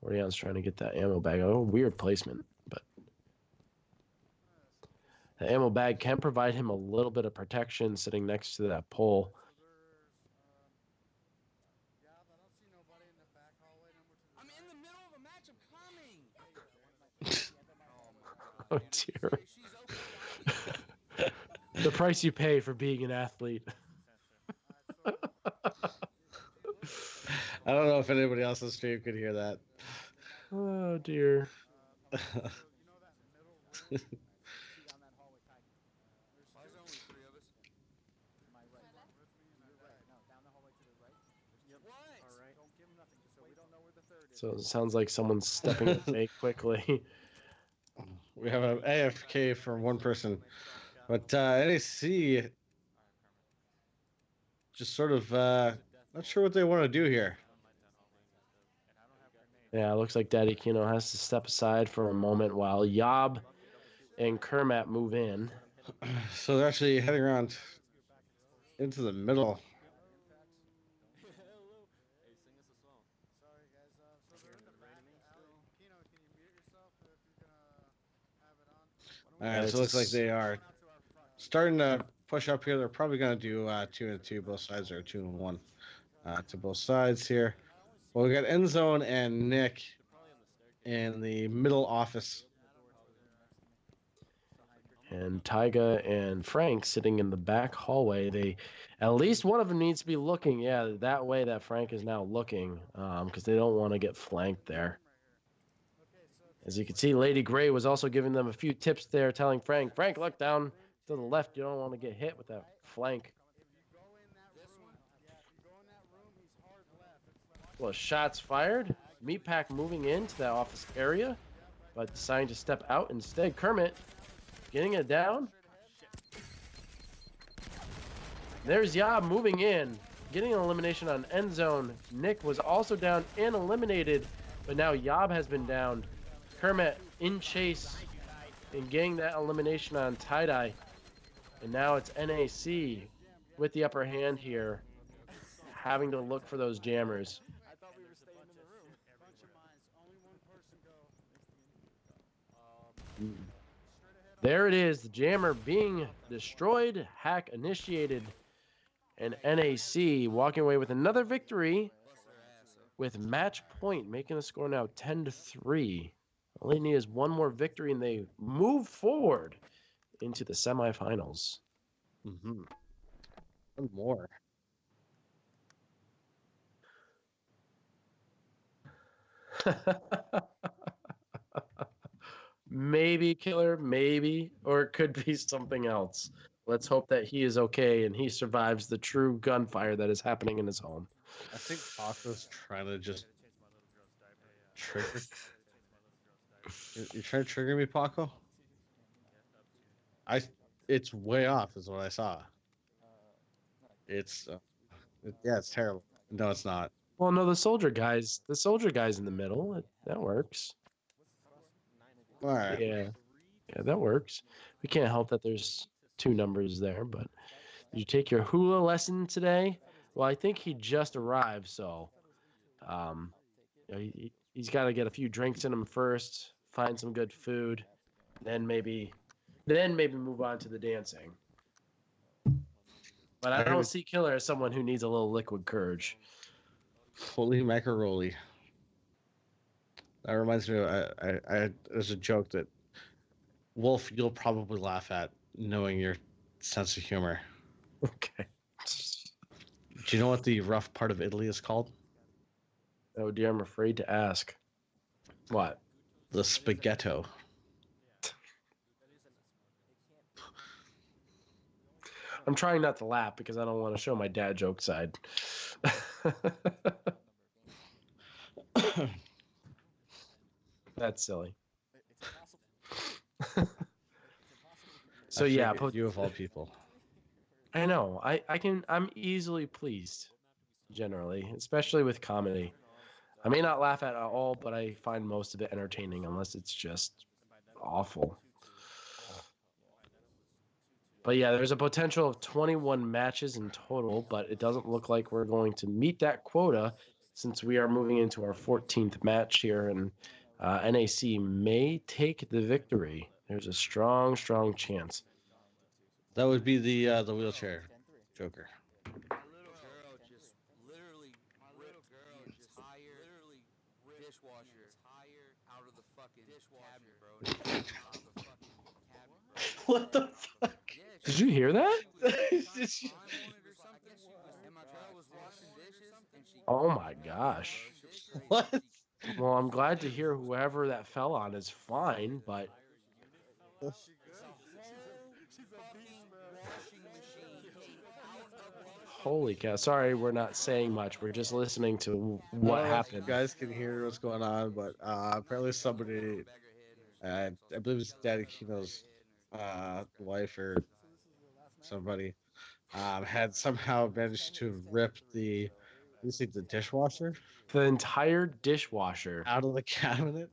40 ounce trying to get that ammo bag. Oh, weird placement, but the ammo bag can provide him a little bit of protection sitting next to that pole. I'm in the middle of a match. I'm coming. Oh dear. The price you pay for being an athlete. I don't know if anybody else on stream could hear that. Oh dear. So it sounds like someone's stepping away quickly. We have an AFK for one person, but NAC just sort of not sure what they want to do here. Yeah, it looks like Daddy Kino has to step aside for a moment while Yob and Kermat move in. So they're actually heading around into the middle. All right, so it looks like they are starting to push up here. They're probably going to do 2 and 2 both sides, or 2 and 1 to both sides here. Well, we got End Zone and Nick in the middle office. And Tyga and Frank sitting in the back hallway. At least one of them needs to be looking. Yeah, that way that Frank is now looking because they don't want to get flanked there. As you can see, Lady Gray was also giving them a few tips there, telling Frank, look down to the left. You don't want to get hit with that flank. Well, shots fired. Meat Pack moving into that office area, but deciding to step out instead. Kermit getting it down. There's Yob moving in, getting an elimination on End Zone. Nick was also down and eliminated, but now Yob has been downed. Kermit in chase and getting that elimination on Tie-Dye. And now it's NAC with the upper hand here, having to look for those jammers. There it is, the jammer being destroyed, hack initiated, and NAC walking away with another victory with match point, making the score now 10-3. All they need is one more victory, and they move forward into the semifinals. One more. Maybe Killer, maybe, or it could be something else. Let's hope that he is okay and he survives the true gunfire that is happening in his home. I think Paco's trying to just trigger. You're trying to trigger me, Paco? It's way off, is what I saw. It's it's terrible. No, it's not. Well, no, the soldier guy's in the middle. That works. All right. Yeah, that works. We can't help that there's 2 numbers there, but did you take your hula lesson today? Well, I think he just arrived, so he's got to get a few drinks in him first, find some good food, then maybe move on to the dancing. But I don't see Killer as someone who needs a little liquid courage. Holy macaroni. That reminds me of there's a joke that Wolf you'll probably laugh at, knowing your sense of humor. Okay. Do you know what the rough part of Italy is called? Oh dear, I'm afraid to ask. What? The spaghetto. I'm trying not to laugh because I don't want to show my dad joke side. That's silly. So yeah, you of all people. I know. I'm easily pleased, generally, especially with comedy. I may not laugh at it all, but I find most of it entertaining, unless it's just awful. But yeah, there's a potential of 21 matches in total, but it doesn't look like we're going to meet that quota since we are moving into our 14th match here, and NAC may take the victory. There's a strong, strong chance. That would be the wheelchair Joker. What the fuck? Did you hear that? Oh my gosh. What? Well, I'm glad to hear whoever that fell on is fine, but holy cow. Sorry, we're not saying much. We're just listening to what I don't know if happened. you guys can hear what's going on, but apparently somebody, I believe it's Daddy Kino's wife or somebody, had somehow managed to rip the dishwasher The entire dishwasher, out of the cabinet.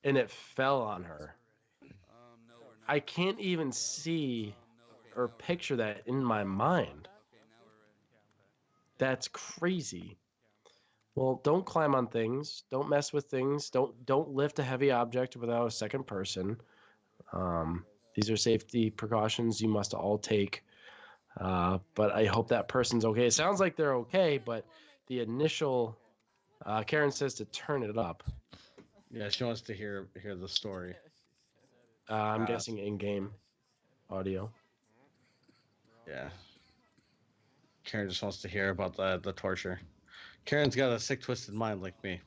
and it fell on her. I can't even see or picture that in my mind. That's crazy. Well, don't climb on things. Don't mess with things. Don't lift a heavy object without a second person. These are safety precautions you must all take. But I hope that person's okay. It sounds like they're okay, but the initial Karen says to turn it up. Yeah, she wants to hear the story. I'm guessing in-game audio. Yeah. Karen just wants to hear about the torture. Karen's got a sick, twisted mind like me.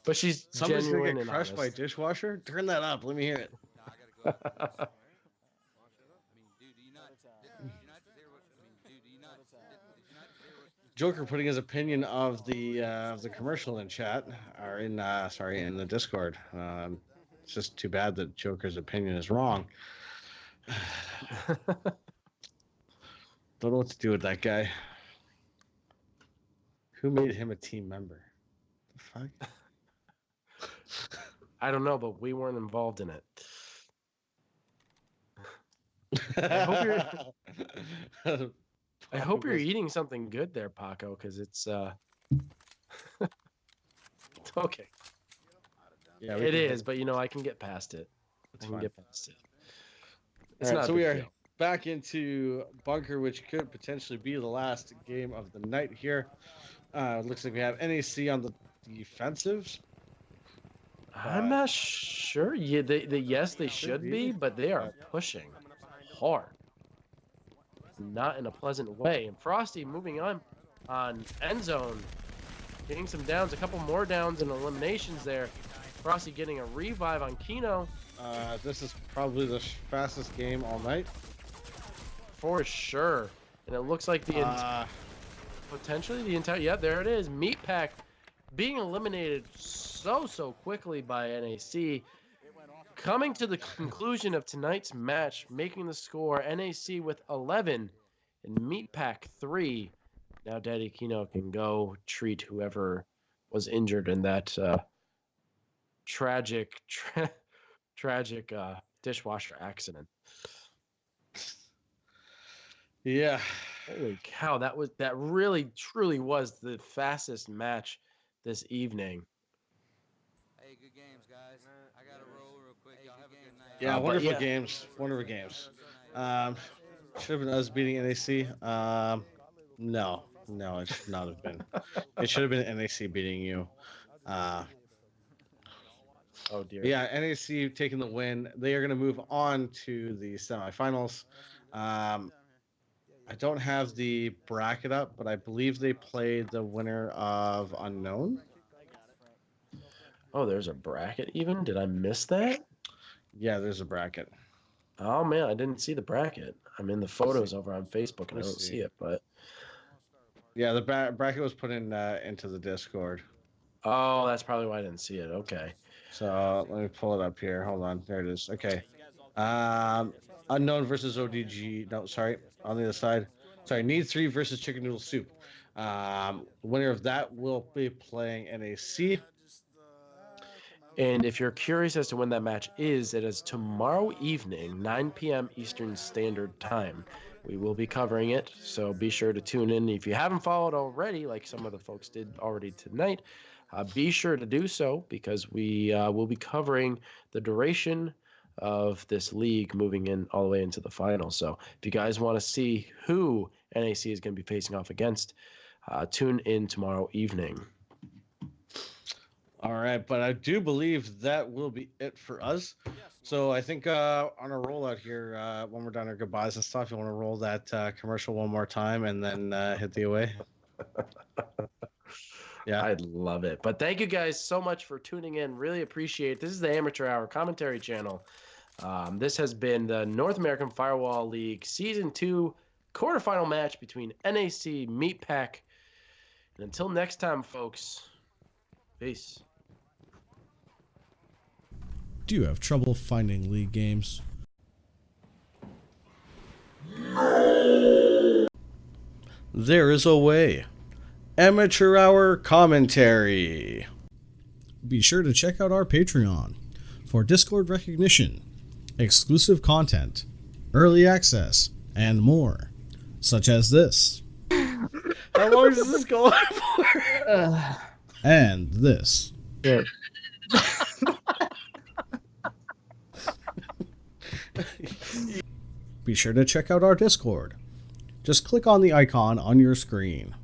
But she's Somebody's gonna genuine get and crushed by a honest. dishwasher. Turn that up. Let me hear it. Joker putting his opinion of the commercial in chat or in in the Discord. It's just too bad that Joker's opinion is wrong. Don't know what to do with that guy. Who made him a team member? The fuck? I don't know, but we weren't involved in it. I hope you're eating something good there, Paco, because it's okay. Yeah, it is, but I can get past it. It's I can fine. get past it. All right, so we are back into Bunker, which could potentially be the last game of the night here. Looks like we have NAC on the defensives. I'm not sure. Yeah, yes, they should be, but they are pushing hard. Not in a pleasant way. And Frosty moving on end zone, getting some downs, a couple more downs and eliminations there. Frosty getting a revive on Kino. This is probably the fastest game all night. For sure. And it looks like potentially the entire, yeah, there it is. Meat Pack being eliminated so quickly by NAC. Coming to the conclusion of tonight's match, making the score NAC with 11 and Meat Pack 3. Now Daddy Kino can go treat whoever was injured in that tragic dishwasher accident. Yeah. Holy cow, that really truly was the fastest match this evening. Hey, good games, guys. I gotta roll real quick. Y'all have a good night. Yeah, wonderful games. Wonderful games. Should have been us beating NAC. No, it should not have been. It should have been NAC beating you. Oh dear. Yeah, NAC taking the win. They are going to move on to the semifinals. I don't have the bracket up, but I believe they played the winner of Unknown. Oh, there's a bracket even? Did I miss that? Yeah, there's a bracket. Oh man, I didn't see the bracket. I'm in the photos over on Facebook and I Let's don't see. see it, but Yeah, the bracket was put in into the Discord. oh, that's probably why I didn't see it. Okay. So let me pull it up here. Hold on. There it is. Okay. Unknown versus ODG. No, sorry. On the other side. Sorry. Need 3 versus Chicken Noodle Soup. Winner of that will be playing NAC. And if you're curious as to when that match is, it is tomorrow evening, 9 p.m. Eastern Standard Time. We will be covering it, so be sure to tune in. If you haven't followed already, like some of the folks did already tonight, be sure to do so because we will be covering the duration of this league moving in all the way into the final. So if you guys want to see who NAC is going to be facing off against, tune in tomorrow evening. All right, but I do believe that will be it for us. So I think on a rollout here, when we're done our goodbyes and stuff, you want to roll that commercial one more time and then hit the away. Yeah, I'd love it. But thank you guys so much for tuning in. Really appreciate it. This is the Amateur Hour commentary channel. This has been the North American Firewall League Season 2 quarterfinal match between NAC, Meatpack. And until next time, folks, peace. Do you have trouble finding league games? There is a way. Amateur Hour Commentary. Be sure to check out our Patreon for Discord recognition, exclusive content, early access, and more, such as this. How long does this go on for? And this. Yeah. Be sure to check out our Discord. Just click on the icon on your screen.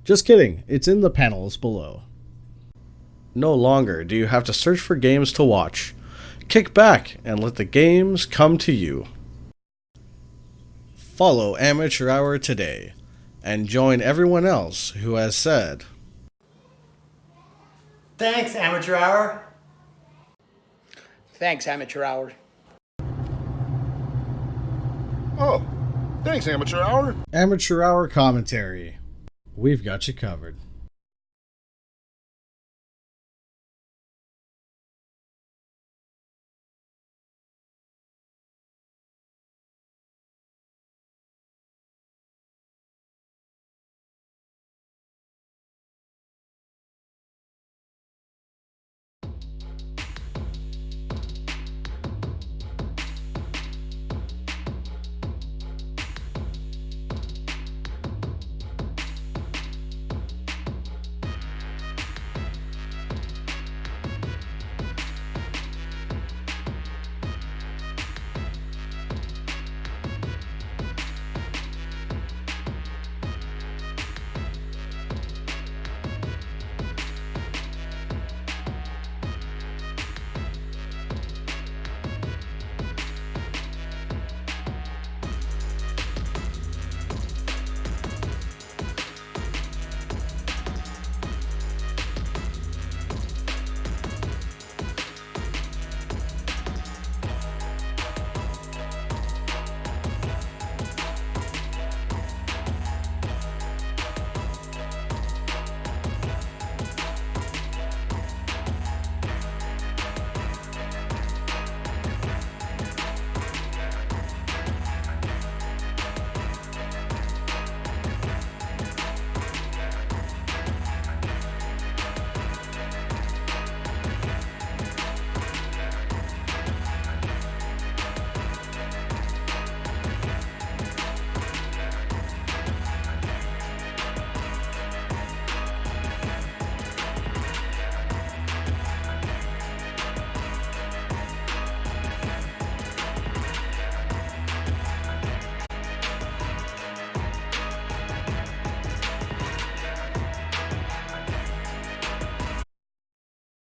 Just kidding, it's in the panels below. No longer do you have to search for games to watch. Kick back and let the games come to you. Follow Amateur Hour today and join everyone else who has said, Thanks, Amateur Hour. Thanks, Amateur Hour. Oh, thanks, Amateur Hour. Amateur Hour Commentary. We've got you covered.